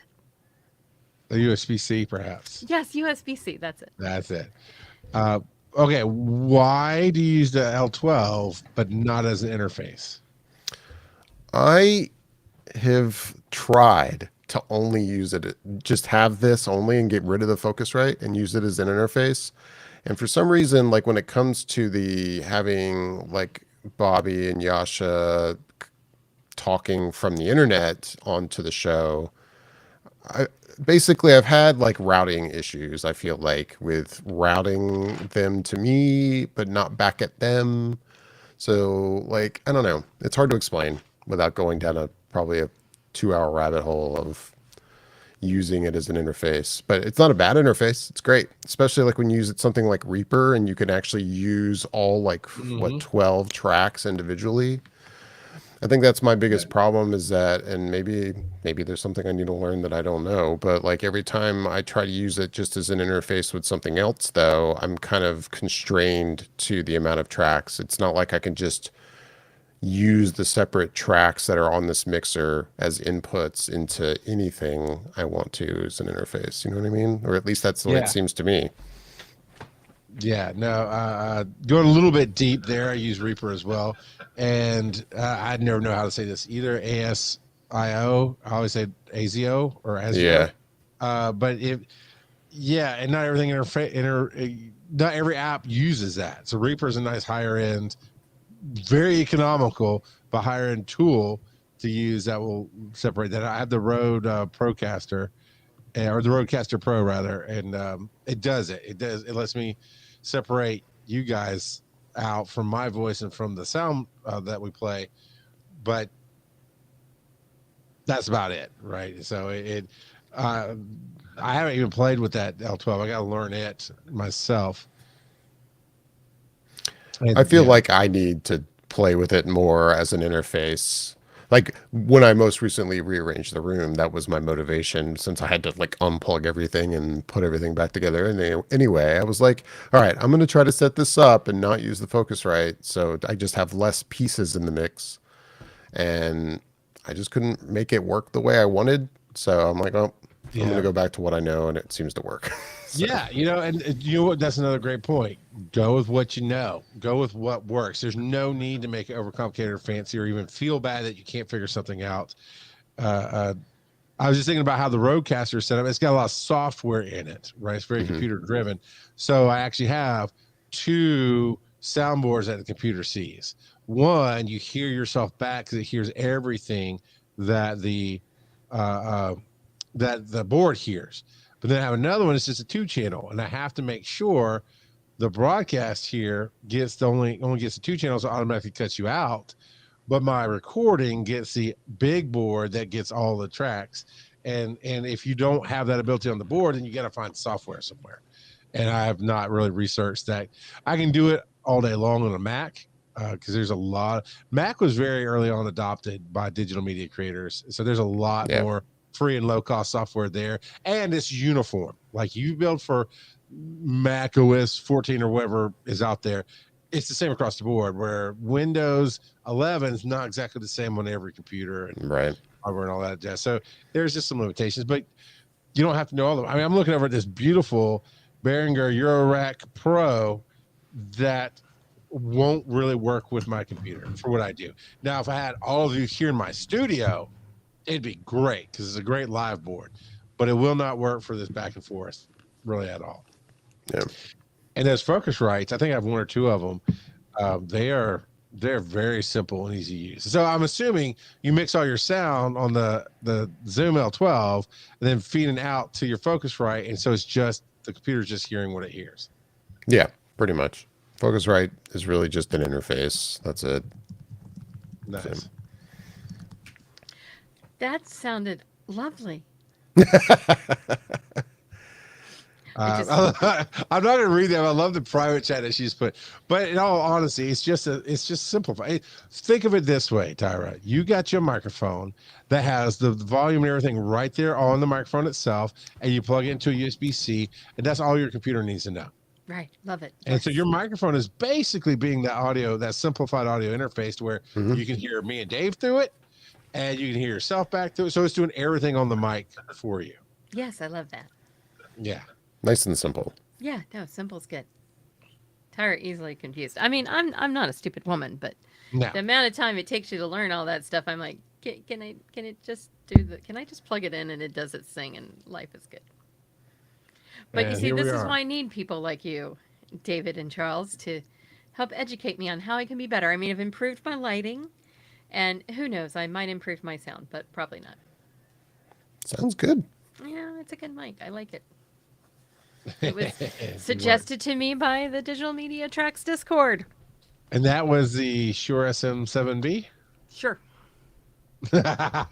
it. A USB-C, perhaps. Yes, USB-C. That's it. That's it. Okay, why do you use the L12 but not as an interface? I have tried to only use it, just have this only and get rid of the Focusrite and use it as an interface. And for some reason, like when it comes to the having like Bobby and Yasha talking from the internet onto the show, I basically I've had like routing issues, I feel like, with routing them to me, but not back at them. So like, I don't know. It's hard to explain without going down a probably a 2 hour rabbit hole of using it as an interface. But it's not a bad interface. It's great, especially like when you use it something like Reaper and you can actually use all like what 12 tracks individually. I think that's my biggest problem is that, and maybe there's something I need to learn that I don't know, but like every time I try to use it just as an interface with something else, though, I'm kind of constrained to the amount of tracks. It's not like I can just use the separate tracks that are on this mixer as inputs into anything I want to as an interface. You know what I mean? Or at least that's the way it seems to me. Yeah, no, going a little bit deep there. I use Reaper as well, and I never know how to say this either. ASIO, I always say ASIO or ASIO. Yeah. But and not everything not every app uses that. So Reaper is a nice higher end, very economical, but higher end tool to use that will separate that. I have the Rode Procaster, or the Rodecaster Pro rather, and it does it. It lets me separate you guys out from my voice and from the sound that we play, but that's about it, right? So I haven't even played with that L12. I got to learn it myself. I feel like I need to play with it more as an interface. Like when I most recently rearranged the room, that was my motivation since I had to like unplug everything and put everything back together. And anyway, I was like, all right, I'm going to try to set this up and not use the Focusrite. So I just have less pieces in the mix. And I just couldn't make it work the way I wanted. So I'm like, oh, I'm going to go back to what I know. And it seems to work. Yeah, and you know what? That's another great point. Go with what you know. Go with what works. There's no need to make it overcomplicated or fancy or even feel bad that you can't figure something out. I was just thinking about how the Rodecaster is set up. It's got a lot of software in it, right? It's very computer driven. So I actually have two soundboards that the computer sees. One, you hear yourself back because it hears everything that the board hears. But then I have another one. It's just a 2-channel, and I have to make sure the broadcast here gets only gets the 2 channels, so automatically cuts you out. But my recording gets the big board that gets all the tracks. And if you don't have that ability on the board, then you got to find software somewhere. And I have not really researched that. I can do it all day long on a Mac because there's a lot. Mac was very early on adopted by digital media creators, so there's a lot more free and low cost software there, and it's uniform. Like you build for Mac OS 14 or whatever is out there, it's the same across the board. Where Windows 11 is not exactly the same on every computer and hardware and all that jazz. So there's just some limitations, but you don't have to know all of them. I mean, I'm looking over at this beautiful Behringer Eurorack Pro that won't really work with my computer for what I do. Now, if I had all of you here in my studio, it'd be great because it's a great live board, but it will not work for this back and forth really at all. Yeah. And those Focusrites, I think I have one or two of them. They're very simple and easy to use. So I'm assuming you mix all your sound on the Zoom L12 and then feeding out to your Focusrite, and so it's just the computer's just hearing what it hears. Yeah, pretty much. Focusrite is really just an interface. That's it. Nice. So. That sounded lovely. I'm not going to read them. I love the private chat that she's put. But in all honesty, it's just simplified. Think of it this way, Tyra. You got your microphone that has the volume and everything right there on the microphone itself, and you plug it into a USB-C, and that's all your computer needs to know. Right. Love it. And so your microphone is basically being that simplified audio interface where you can hear me and Dave through it, and you can hear yourself back through it. So it's doing everything on the mic for you. Yes, I love that. Yeah. Nice and simple. Yeah, no, simple's good. Tyra easily confused. I mean, I'm not a stupid woman, but No. the amount of time it takes you to learn all that stuff, I'm like, can it just do the? Can I just plug it in and it does its thing and life is good? But you And see, here we this is are. why I need people like you, David and Charles, to help educate me on how I can be better. I mean, I've improved my lighting, and who knows, I might improve my sound, but probably not. Sounds good. Yeah, it's a good mic. I like it. It was Good work. suggested to me by the Digital Media Tracks Discord. And that was the Shure SM7B. Sure. I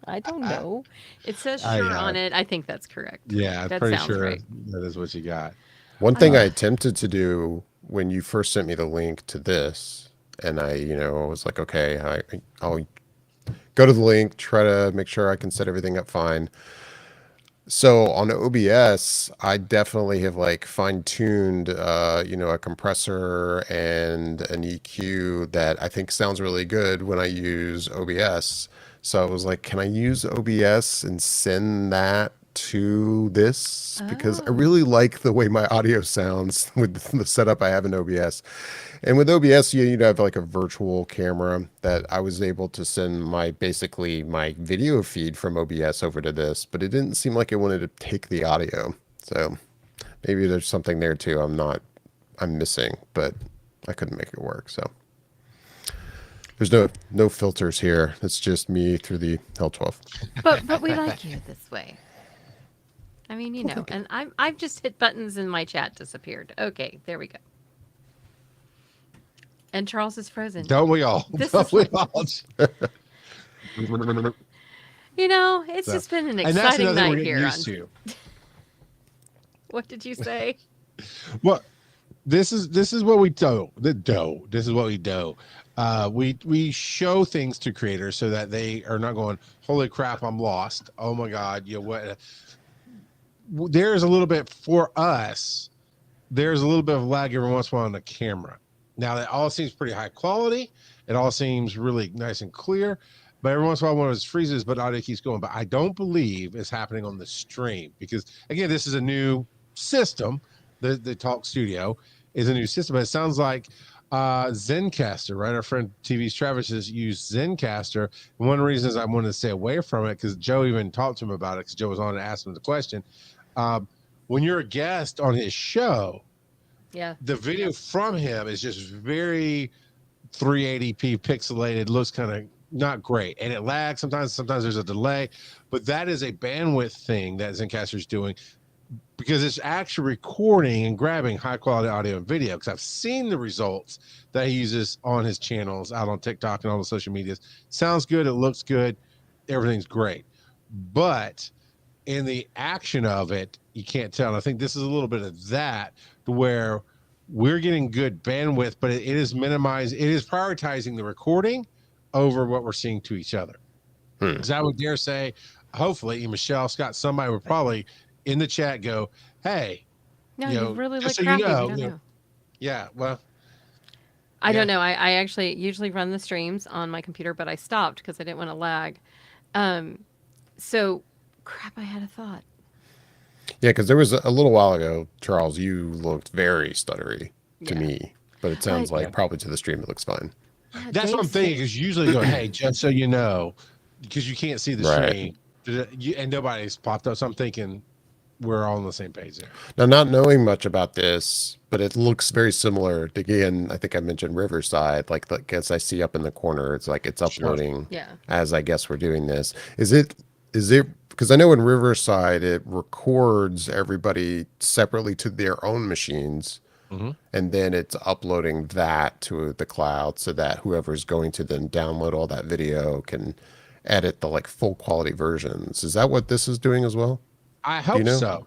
I don't know. It says I, sure on it. I think that's correct. yeah, I'm That pretty sounds sure right. that is what you got. One thing I Uh. attempted to do when you first sent me the link to this, and I was like, okay, I'll go to the link, try to make sure I can set everything up fine. So on OBS, I definitely have like fine-tuned, a compressor and an EQ that I think sounds really good when I use OBS. So I was like, can I use OBS and send that to this? Because I Oh. really like the way my audio sounds with the setup I have in OBS. And with OBS, you have like a virtual camera that I was able to send basically my video feed from OBS over to this, but it didn't seem like it wanted to take the audio. So maybe there's something there too. I'm missing, but I couldn't make it work. So there's no filters here. It's just me through the L12. But we like you this way. I mean, and I've just hit buttons and my chat disappeared. Okay, there we go. And Charles is frozen. Don't we all? This Don't is we like- all? It's So- just been an And that's exciting another thing we're night getting here. used to. What did you say? Well, this is what we do. This is what we do. We show things to creators so that they are not going, holy crap, I'm lost. Oh my God, what? There's a little bit for us. There's a little bit of lag every once in a while on the camera. Now that all seems pretty high quality. It all seems really nice and clear. But every once in a while, one of those freezes, but audio keeps going. But I don't believe it's happening on the stream because, again, this is a new system. The Talk Studio is a new system. But it sounds like Zencaster, right? Our friend TV's Travis has used Zencaster. And one of the reasons I wanted to stay away from it, because Joe even talked to him about it, because Joe was on and asked him the question. When you're a guest on his show, Yeah. the video from him is just very 380p pixelated, looks kind of not great, and it lags sometimes there's a delay, but that is a bandwidth thing that Zencaster is doing because it's actually recording and grabbing high quality audio and video, because I've seen the results that he uses on his channels out on TikTok and all the social medias. Sounds good, it looks good, everything's great, but in the action of it, you can't tell. And I think this is a little bit of that, to where we're getting good bandwidth, but it is minimized. It is prioritizing the recording over what we're seeing to each other. Because I would dare say, hopefully, Michelle, Scott, somebody would probably in the chat go, hey, No, You you, know, really look just so you crappy. know, We don't you know, know. yeah, well, I yeah. don't know. I actually usually run the streams on my computer, but I stopped because I didn't want to lag. So, crap, I had a thought. Yeah, because there was a little while ago, Charles, you looked very stuttery to Yeah. me, but it sounds like Yeah. probably to the stream it looks fine. Yeah, that's what I'm Dave thinking. said- Because usually go, hey, just so you know, because you can't see the Right. stream, and nobody's popped up. So I'm thinking we're all on the same page there. Now, not knowing much about this, but it looks very similar. Again, I think I mentioned Riverside. Like as I see up in the corner, it's like it's Sure. uploading Yeah. as I guess we're doing this. Is it? Because I know in Riverside it records everybody separately to their own machines, Mhm. and then it's uploading that to the cloud so that whoever's going to then download all that video can edit the like full quality versions. Is that what this is doing as well? I hope know? so.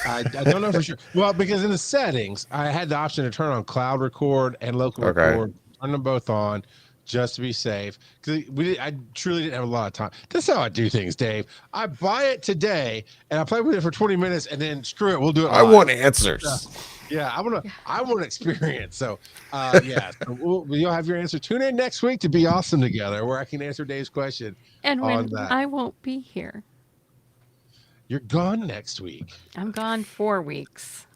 I don't know for sure. Well, because in the settings, I had the option to turn on cloud record and local Okay. record, turn them both on just to be safe. Because I truly didn't have a lot of time. That's how I do things, Dave. I buy it today and I play with it for 20 minutes and then screw it. We'll do it. I live. want answers. Yeah, I want experience. So, yeah, so you'll have your answer. Tune in next week to Be Awesome Together, where I can answer Dave's question. And on when that. I won't be here, You're gone next week. I'm gone 4 weeks.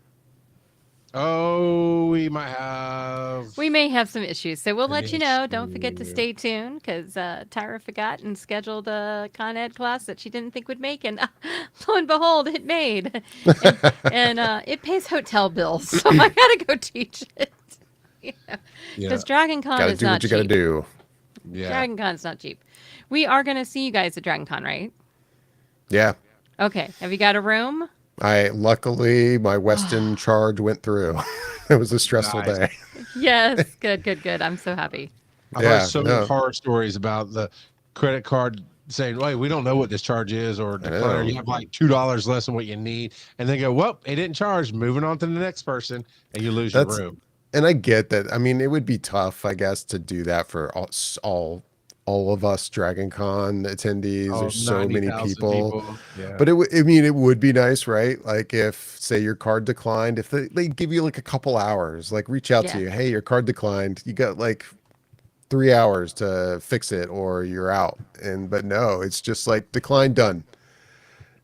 Oh, we might have. We may have some issues, so we'll an let you know. Don't forget to issue. stay tuned because Tyra forgot and scheduled a Con Ed class that she didn't think would make, and lo and behold, it made. And it pays hotel bills, so I gotta go teach it. Yeah. Because Dragon Con Gotta is do not what you gotta cheap. do. Yeah. Dragon Con's not cheap. We are gonna see you guys at Dragon Con, right? Yeah. Okay. Have you got a room? Luckily my Weston charge went through. It was a stressful Nice. day. Yes. Good. Good. Good. I'm so happy. I've Yeah, heard so many no. horror stories about the credit card saying, "Wait, we don't know what this charge is," or declare know. you have like $2 less than what you need, and they go, "Well, it didn't charge." Moving on to the next person, and you lose your That's room. and I get that. I mean, it would be tough, I guess, to do that for all of us Dragon Con attendees. Oh, There's so many 90,000 people. people. Yeah. But I mean, it would be nice, right? Like if, say, your card declined, if they give you like a couple hours, like reach out to Yeah. you, hey, your card declined. You got like 3 hours to fix it, or you're out. But no, it's just like decline, done.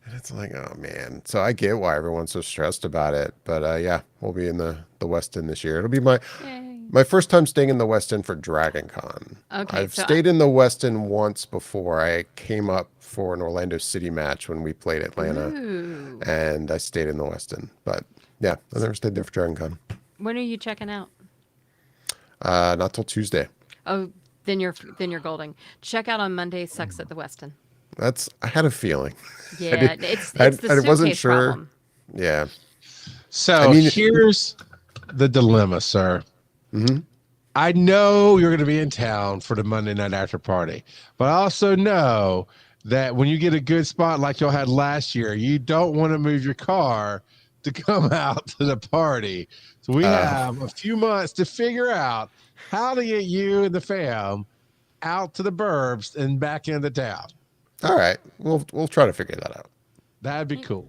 And it's like, oh man. So I get why everyone's so stressed about it. But yeah, we'll be in the West End this year. It'll be Yay. my first time staying in the West End for Dragon Con. Okay, I've so stayed in the West End once before. I came up for an Orlando City match when we played Atlanta, Ooh. and I stayed in the West End. But yeah, I never stayed there for Dragon Con. When are you checking out? Not till Tuesday. Oh, then you're golding. Check out on Monday. Sucks at the Weston. I had a feeling. Yeah, it's the I suitcase wasn't sure. problem. Yeah. So I mean- here's the dilemma, sir. Hmm. I know you're going to be in town for the Monday night after party, but I also know that when you get a good spot like y'all had last year, you don't want to move your car to come out to the party. So we have a few months to figure out how to get you and the fam out to the burbs and back into town. All right. We'll try to figure that out. That'd be cool.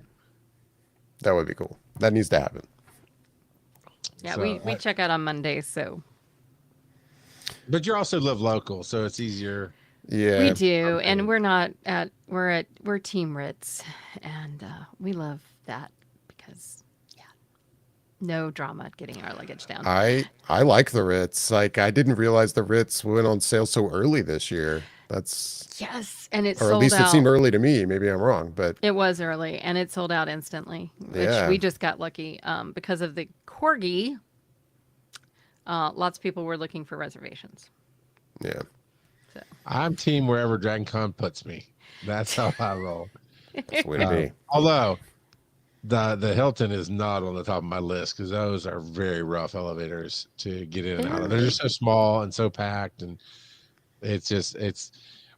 That would be cool. That needs to happen. Yeah, So, we check out on Monday, so But you also live local, so it's easier. Yeah. we do, and we're Team Ritz, and we love that because no drama getting our luggage down. I like the Ritz. Like I didn't realize the Ritz went on sale so early this year. Yes, and it Or at sold least it out. seemed early to me. Maybe I'm wrong, but It was early, and it sold out instantly, which Yeah. we just got lucky because of the corgi. Lots of people were looking for reservations. yeah. I'm team wherever Dragon Con puts me. That's how I roll. That's the way to be. Although the Hilton is not on the top of my list because those are very rough elevators to get in and out of. They're just so small and so packed, and it's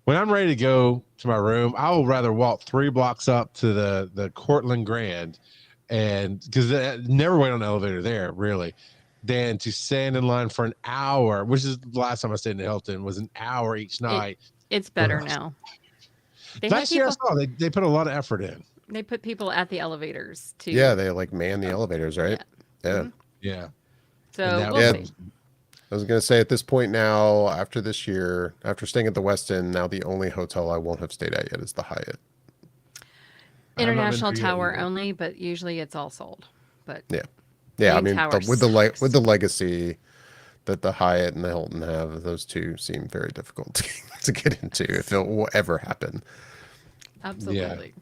when I'm ready to go to my room, I will rather walk 3 blocks up to the Cortland Grand, and because never wait on the elevator there really, than to stand in line for an hour, which is the last time I stayed in the Hilton was an hour each night. It's better now. They have Last year I people, saw they put a lot of effort in. they put people at the elevators too. Yeah, they like man the elevators, right? Yeah. Mhm. Yeah. So And that we'll Yeah. see. I was gonna say at this point now, after this year, after staying at the Westin, now the only hotel I won't have stayed at yet is the Hyatt. I'm not International into it Tower either. only, but usually it's all sold. But Yeah, I Main mean Tower with the sucks. with the legacy that the Hyatt and the Hilton have, those two seem very difficult to get into if it will ever happen. absolutely.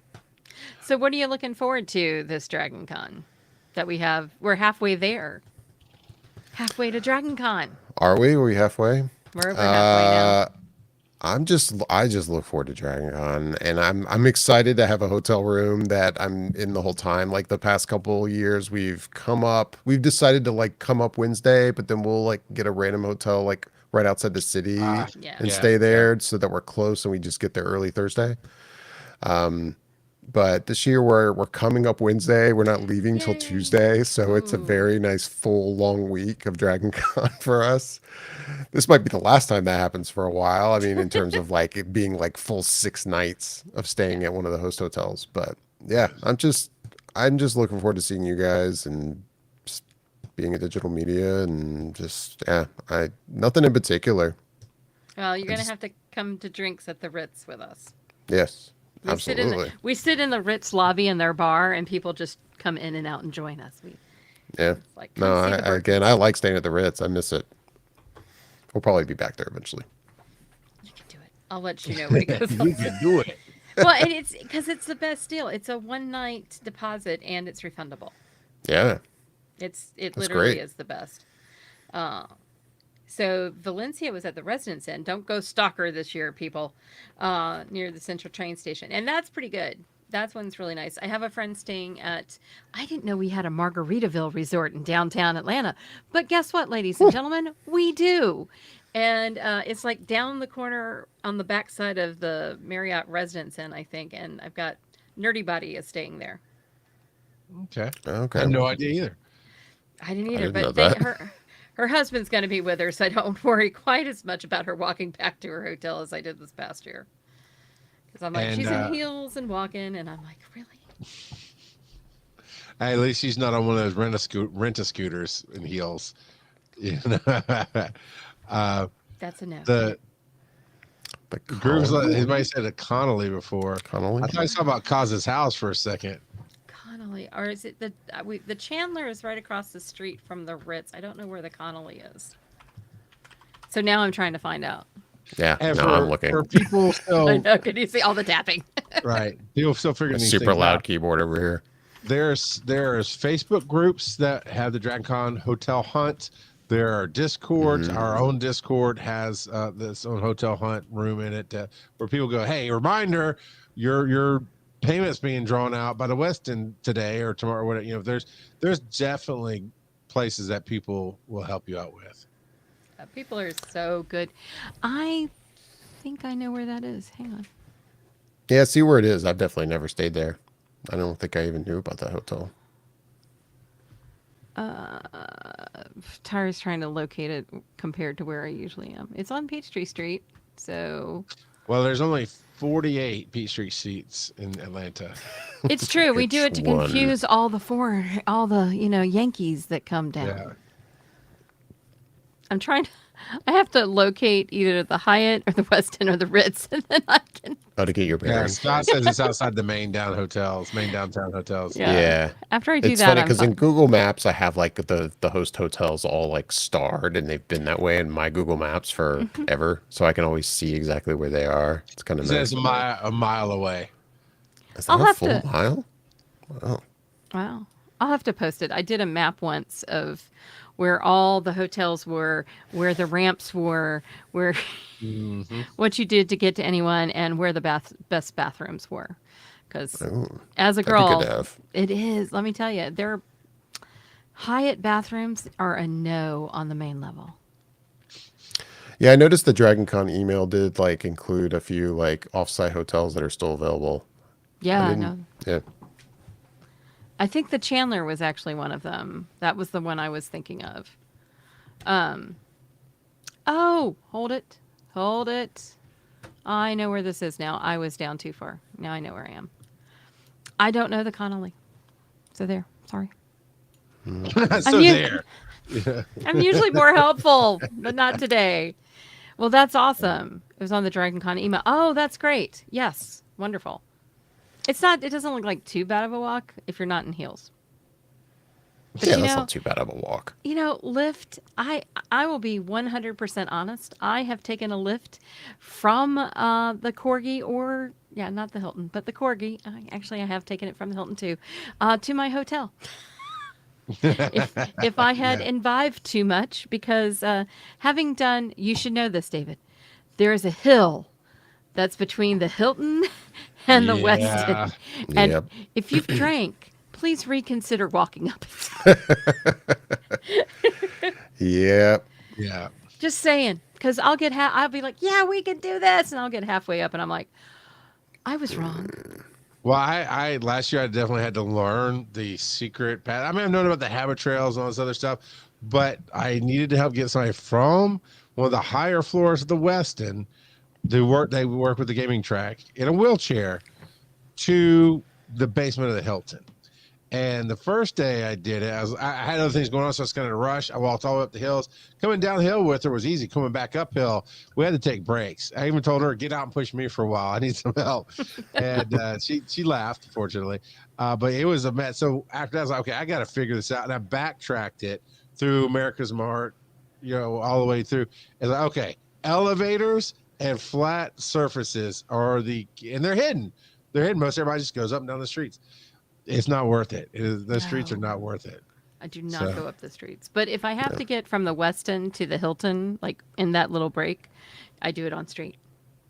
So what are you looking forward to this Dragon Con that we have? We're halfway there. Halfway to Dragon Con. Are we? Are we halfway? We're over halfway now. I just look forward to Dragon Con, and I'm excited to have a hotel room that I'm in the whole time. Like the past couple of years, we've decided to like come up Wednesday, but then we'll like get a random hotel like right outside the city Yeah. and Yeah, stay there so that we're close and we just get there early Thursday. But this year we're coming up Wednesday. We're not leaving till Yay. Tuesday, so it's a Ooh. very nice full long week of Dragon Con for us. This might be the last time that happens for a while. I mean, in terms of like it being like full 6 nights of staying at one of the host hotels. But yeah, I'm just looking forward to seeing you guys and just being at digital media and just nothing in particular. Well, you're gonna have to come to drinks at the Ritz with us. Yes, We sit absolutely. we sit in the Ritz lobby in their bar, and people just come in and out and join us. Yeah. It's like, No, come see the bird. again, I like staying at the Ritz. I miss it. We'll probably be back there eventually. You can do it. I'll let you know when it goes You on. can do it. Well, and it's because it's the best deal. It's a one night deposit and it's refundable. Yeah, It that's literally great. is the best. Uh, so Valencia was at the Residence Inn. Don't go stalker this year, people. Near the Central train station, and that's pretty good. That one's really nice. I have a friend staying at. I didn't know we had a Margaritaville resort in downtown Atlanta, but guess what, ladies and gentlemen, we do. And it's like down the corner on the backside of the Marriott Residence Inn, I think. And I've got Nerdy Buddy is staying there. Okay. I Okay. had no idea either. I didn't I either, didn't know but they that. her husband's going to be with her, so I don't worry quite as much about her walking back to her hotel as I did this past year. Because I'm like, And she's in heels and walking, and I'm like, really? hey, at least she's not on one of those rent-a-scooters in heels. You know? That's a no. The The Groove's like, Connolly? anybody said a Connolly before. Connolly? I thought I saw about Kaz's house for a second. Connolly, or is it the Chandler is right across the street from the Ritz. I don't know where the Connolly is. So now I'm trying to find out. Yeah, And no, I'm looking. for people I still know. Can you see all the tapping? right, people still figuring A these super things loud out. keyboard over here. There's Facebook groups that have the Dragon Con Hotel Hunt. There are Discords. Mhm. Our own Discord has this own hotel hunt room in it where people go, "Hey, reminder, your payment's being drawn out by the Westin today or tomorrow." Whatever. You know, there's definitely places that people will help you out with. People are so good. I think I know where that is. Hang on. Yeah, see where it is. I've definitely never stayed there. I don't think I even knew about that hotel. Tyra's trying to locate it compared to where I usually am. It's on Peachtree Street, so Well, there's only 48 Peachtree seats in Atlanta. it's true. We do it Which to one? confuse all the Yankees that come down. Yeah. I'm trying to. I have to locate either the Hyatt or the Westin or the Ritz, and then I can. Oh, to get your Yeah, bearings. Scott says it's outside the main downtown hotels. Yeah. Yeah. After I do It's that, funny I'm because in fine. Google Maps, I have like the host hotels all like starred, and they've been that way in my Google Maps forever, so I can always see exactly where they are. It's kind He of says nice. a mile away. Is that I'll a have full to- mile? Wow. Wow. I'll have to post it. I did a map once of where all the hotels were, where the ramps were, where Mm-hmm. what you did to get to anyone, and where the best bathrooms were. Because Ooh, as a that'd be girl, good to have. it is. Let me tell you, their Hyatt bathrooms are a no on the main level. Yeah, I noticed the Dragon Con email did like include a few like offsite hotels that are still available. Yeah, I I didn't- know. Yeah. I think the Chandler was actually one of them. That was the one I was thinking of. Oh, hold it. Hold it. I know where this is now. I was down too far. Now I know where I am. I don't know the Connolly. So there. Sorry. So u- there. Yeah. I'm usually more helpful, but not today. Well, that's awesome. It was on the Dragon Con email. Oh, that's great. Yes. Wonderful. It doesn't look like too bad of a walk if you're not in heels. But Yeah, you that's know, not too bad of a walk. Lyft, I will be 100% honest. I have taken a Lyft from the Corgi not the Hilton, but the Corgi. Actually, I have taken it from the Hilton too, to my hotel. If I had imbibed too much, because having done, you should know this, David, there is a hill that's between the Hilton and the Yeah. Westin. And Yep. if you've drank, please reconsider walking up it. Yeah. Yeah. Just saying, because I'll be like, yeah, we can do this, and I'll get halfway up, and I'm like, I was wrong. Well, I last year I definitely had to learn the secret path. I mean, I've known about the habit trails and all this other stuff, but I needed to help get somebody from one of the higher floors of the Westin to work. They work with the gaming track in a wheelchair to the basement of the Hilton. And the first day I did it, I had other things going on, so I was kind of in a rush. I walked all the way up the hills. Coming downhill with her was easy. Coming back uphill, we had to take breaks. I even told her, get out and push me for a while. I need some help. And she laughed, fortunately. But it was a mess. So after that, I was like, okay, I got to figure this out. And I backtracked it through America's Mart, all the way through. And like, okay, elevators and flat surfaces and they're hidden. They're hidden. Most everybody just goes up and down the streets. It's not worth it. The streets are not worth it. I do not go up the streets. But if I have to get from the Westin to the Hilton, like in that little break, I do it on street.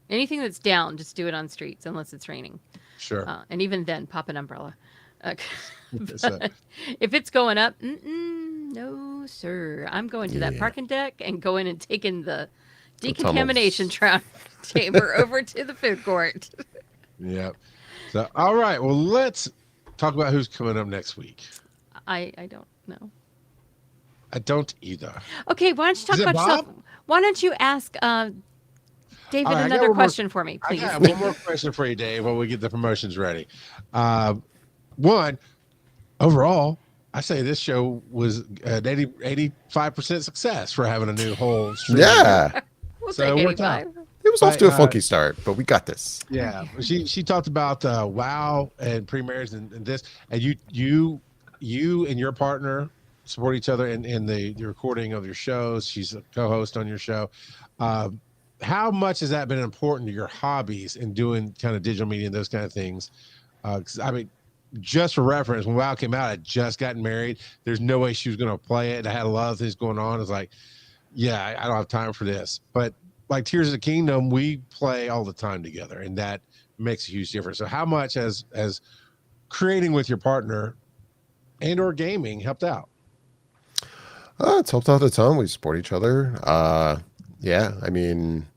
Anything that's down, just do it on streets unless it's raining. Sure. And even then, pop an umbrella. So, If it's going up, no, sir. I'm going to that parking deck and going and taking the decontamination chamber over to the food court. Yep. So, all right. Well, let's talk about who's coming up next week. I don't know. I don't either. Okay, why don't you talk Is it about yourself? Bob? Why don't you ask David All right, I got another one more- question for me, please? I got one more question for you, Dave, while we get the promotions ready. One, overall, I say this show was an 85% success for having a new whole stream. Yeah. We'll So take it worked out. 85. It was off to a funky start, but we got this. Yeah, she talked about WoW and pre-marriage and this, and you and your partner support each other in the recording of your shows. She's a co-host on your show. How much has that been important to your hobbies and doing kind of digital media and those kind of things? 'Cause I mean, just for reference, when WoW came out, I just gotten married. There's no way she was going to play it. I had a lot of things going on. It's like, yeah, I don't have time for this. But like Tears of the Kingdom, we play all the time together, and that makes a huge difference. So how much as creating with your partner and or gaming helped out? It's helped out a ton. We support each other. Yeah, I mean,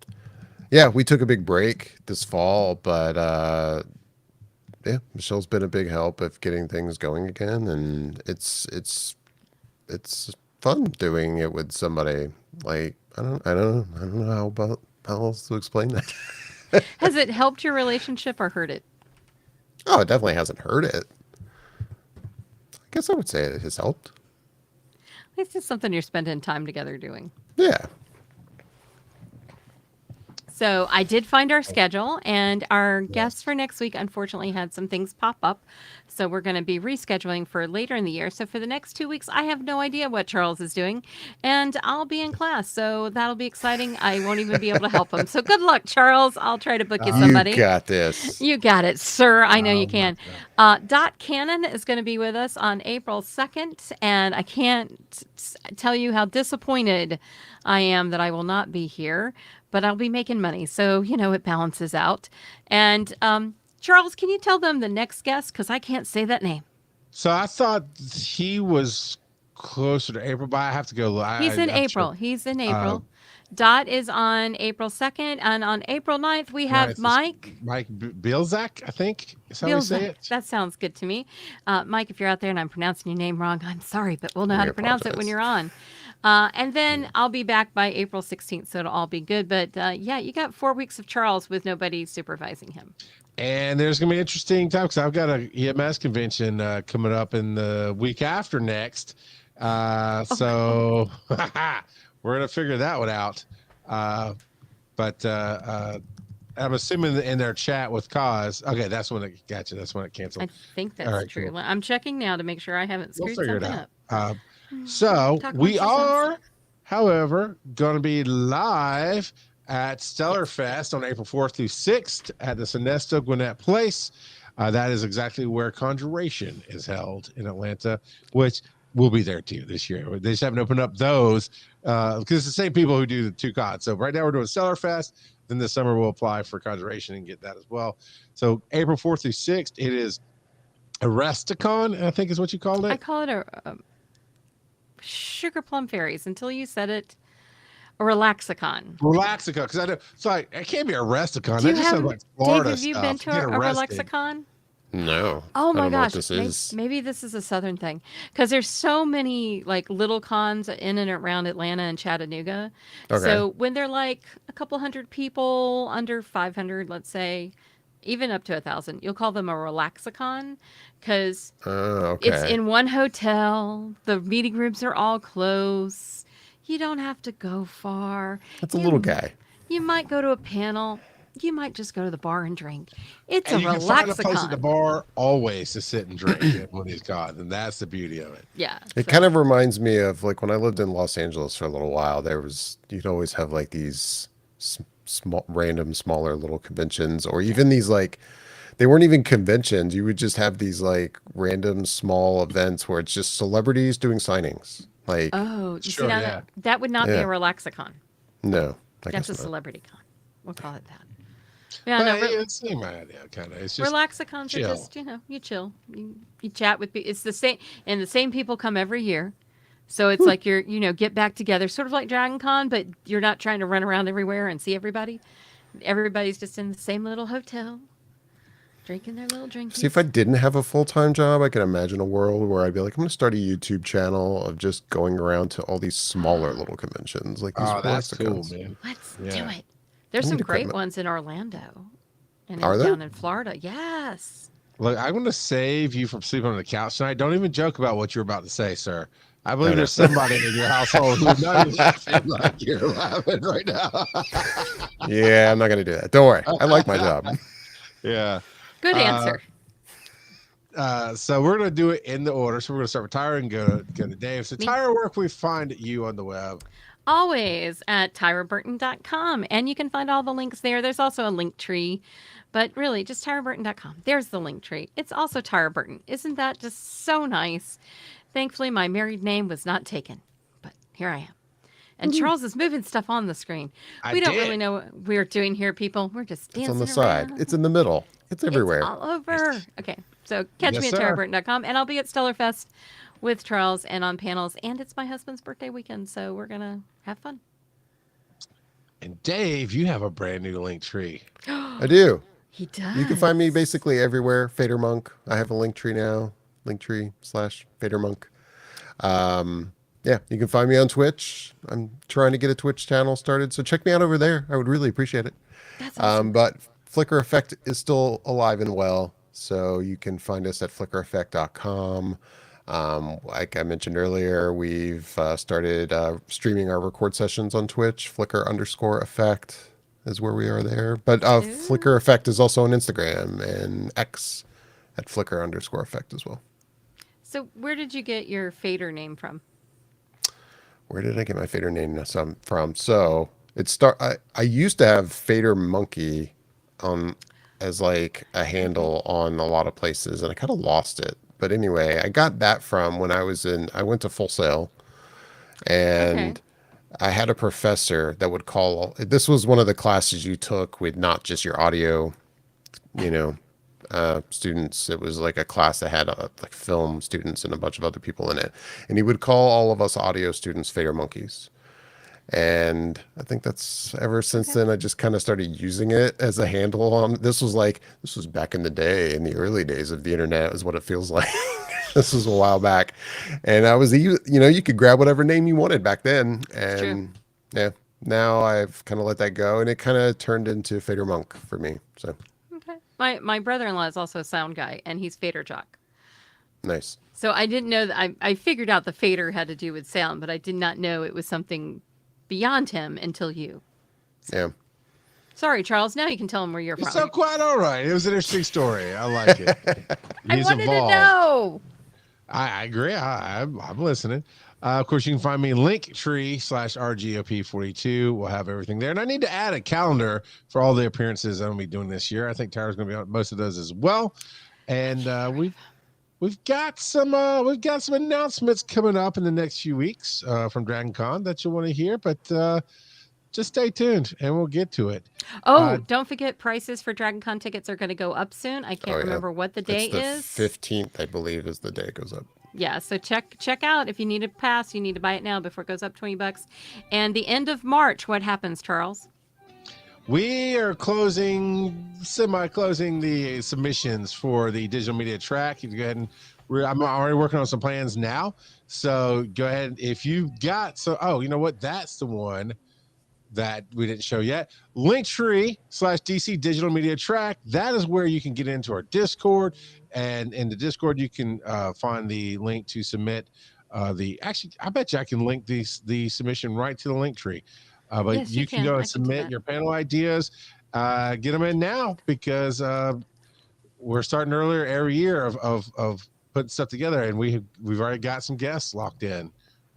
yeah, we took a big break this fall, but yeah, Michelle's been a big help of getting things going again, and it's fun doing it with somebody. Like I don't know how else to explain that. Has it helped your relationship or hurt it? Oh, it definitely hasn't hurt it. I guess I would say it has helped. It's just something you're spending time together doing. Yeah. So I did find our schedule, and our guests for next week unfortunately had some things pop up. So we're going to be rescheduling for later in the year. So for the next 2 weeks, I have no idea what Charles is doing, and I'll be in class. So that'll be exciting. I won't even be able to help him. So good luck, Charles. I'll try to book you somebody. You got this. You got it, sir. I know you can. Dot Cannon is going to be with us on April 2nd, and I can't tell you how disappointed I am that I will not be here, but I'll be making money. So, it balances out. And Charles, can you tell them the next guest? Because I can't say that name. So I thought he was closer to April, but I have to go. He's in April. Sure. He's in April. Dot is on April 2nd. And on April 9th, we have Mike. Mike Bielzak, I think is how we say it. That sounds good to me. Mike, if you're out there and I'm pronouncing your name wrong, I'm sorry, but we'll know how to pronounce it when you're on. And then I'll be back by April 16th, so it'll all be good. But yeah, you got 4 weeks of Charles with nobody supervising him. And there's going to be an interesting time because I've got a EMS convention coming up in the week after next. So we're going to figure that one out. But I'm assuming in their chat with Cause. Okay, that's when it got you. That's when it canceled. I think that's true. Cool. I'm checking now to make sure I haven't screwed something up. So we are, however, going to be live at Stellar Fest on April 4th through 6th at the Sonesta Gwinnett Place. That is exactly where Conjuration is held in Atlanta, which we'll be there too this year. They just haven't opened up those because it's the same people who do the two cons. So right now we're doing Stellar Fest. Then this summer we'll apply for Conjuration and get that as well. So April 4th through 6th, it is Arresticon, I think is what you called it. I call it a Sugar Plum Fairies until you said it. A Relaxicon. Relaxicon, because I know. So it can't be a Resticon. That just sounds like Florida Dave, have you been to a Relaxicon? No. Oh my gosh. This maybe this is a Southern thing because there's so many like little cons in and around Atlanta and Chattanooga. Okay. So when they're like a couple hundred people, under 500, let's say, even up to 1,000. You'll call them a relaxicon because Oh, it's okay. in one hotel. The meeting rooms are all close. You don't have to go far. That's a little You guy. you might go to a panel. You might just go to the bar and drink. It's a And you can find a place at the relaxicon. bar always to sit and drink when he's gone, and that's the beauty of it. Yeah. It so- kind of reminds me of like when I lived in Los Angeles for a little while. You'd always have like these small, random, smaller little conventions, or even these like, they weren't even conventions. You would just have these like random small events where it's just celebrities doing signings. Like, Oh, you see Sure, now yeah. that would not be Yeah. a relaxicon. no, I That's guess a not. celebrity con. We'll call it that. Yeah, But no, it's the same idea, kind of. It's just relaxicons are chill. just, you chill. You chat with people. It's the same, and the same people come every year. So it's like you're, get back together, sort of like Dragon Con, but you're not trying to run around everywhere and see everybody. Everybody's just in the same little hotel, drinking their little drinkies. See, if I didn't have a full-time job, I could imagine a world where I'd be like, I'm going to start a YouTube channel of just going around to all these smaller little conventions, like these Oh, that's cool, relaxicons. man. Let's Yeah. do it. There's I some need great equipment. ones in Orlando and Are there? down in Florida. Yes. Look, I'm going to save you from sleeping on the couch tonight. Don't even joke about what you're about to say, sir. I believe No. there's somebody in your household who knows laughing like you're laughing right now. Yeah, I'm not going to do that. Don't worry. I like my job. Yeah. Good answer. So we're going to do it in the order. So we're going to start with Tyra and go to Dave. So Me. Tyra, where can we find you on the web? Always at tyraburton.com. And you can find all the links there. There's also a link tree, but really just tyraburton.com. There's the link tree. It's also Tyra Burton. Isn't that just so nice? Thankfully, my married name was not taken, but here I am. And Charles is moving stuff on the screen. I We don't did. really know what we're doing here, people. We're just dancing It's on the side. around. It's in the middle. It's everywhere. It's all over. Okay, so catch Yes, me at sir. tyraburton.com, and I'll be at Stellarfest with Charles and on panels. And it's my husband's birthday weekend, so we're going to have fun. And Dave, you have a brand new link tree. I do. He does. You can find me basically everywhere. Fader Monk. I have a link tree now. Linktree/Fader Monk. Yeah, you can find me on Twitch. I'm trying to get a Twitch channel started, so check me out over there. I would really appreciate it. That's awesome. But Flickr Effect is still alive and well, so you can find us at flickereffect.com. Like I mentioned earlier, we've started streaming our record sessions on Twitch. Flickr_effect is where we are there. But Flickr Effect is also on Instagram and X at Flickr_effect as well. So where did you get your fader name from? Where did I get my Fader name from? So I used to have Fader Monkey as like a handle on a lot of places, and I kind of lost it. But anyway, I got that from when I went to Full Sail, and I had a professor that would call. This was one of the classes you took with not just your audio, students. It was like a class that had like film students and a bunch of other people in it, and he would call all of us audio students Fader Monkeys. And I think that's ever since then I just kind of started using it as a handle on. This was back in the day, in the early days of the internet, is what it feels like. This was a while back, and you could grab whatever name you wanted back then, and yeah, now I've kind of let that go, and it kind of turned into Fader Monk for me. So Okay. My brother-in-law is also a sound guy, and he's fader jock. nice. So I didn't know that. I figured out the fader had to do with sound, but I did not know it was something beyond him until you. Yeah. Sorry, Charles. Now you can tell him where you're from. It's so quite all right. It was an interesting story. I like it. I He's wanted evolved. to know. I agree. I'm listening. Of course, you can find me linktree/RGOP42. We'll have everything there. And I need to add a calendar for all the appearances I'm going to be doing this year. I think Tyra's going to be on most of those as well. And we've got some announcements coming up in the next few weeks from Dragon Con that you'll want to hear. But just stay tuned and we'll get to it. Oh, don't forget prices for Dragon Con tickets are going to go up soon. I can't Oh, yeah. remember what the day It's the is. 15th, I believe, is the day it goes up. Yeah, so check out if you need a pass, you need to buy it now before it goes up $20. And the end of March, what happens, Charles? We are semi-closing the submissions for the digital media track. You can go ahead and I'm already working on some plans now. So go ahead if you got you know what? That's the one that we didn't show yet. Linktree/DC Digital Media Track. That is where you can get into our Discord, and in the Discord you can find the link to submit actually, I bet you I can link the submission right to the Linktree. But Yes, you you can can. go I and can do submit that. your panel ideas. Get them in now, because we're starting earlier every year of putting stuff together, and we've already got some guests locked in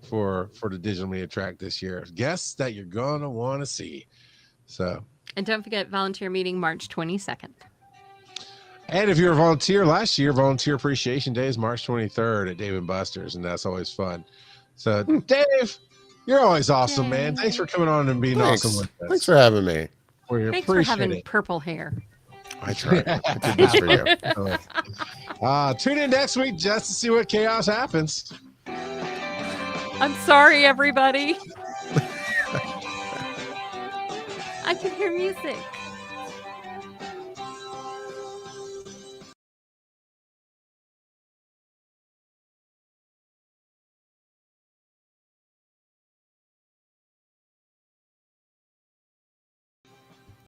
for the Digital Media Track this year. Guests that you're gonna want to see. So, And don't forget volunteer meeting March 22nd. and if you're a volunteer, last year Volunteer Appreciation Day is March 23rd at Dave & Buster's, and that's always fun. So, Dave, you're always awesome, man. Thanks for coming on and being awesome with us. Thanks for having me. We Thanks for appreciate having it. purple hair. I tried. I did this for you. Tune in next week just to see what chaos happens. I'm sorry, everybody. I can hear music.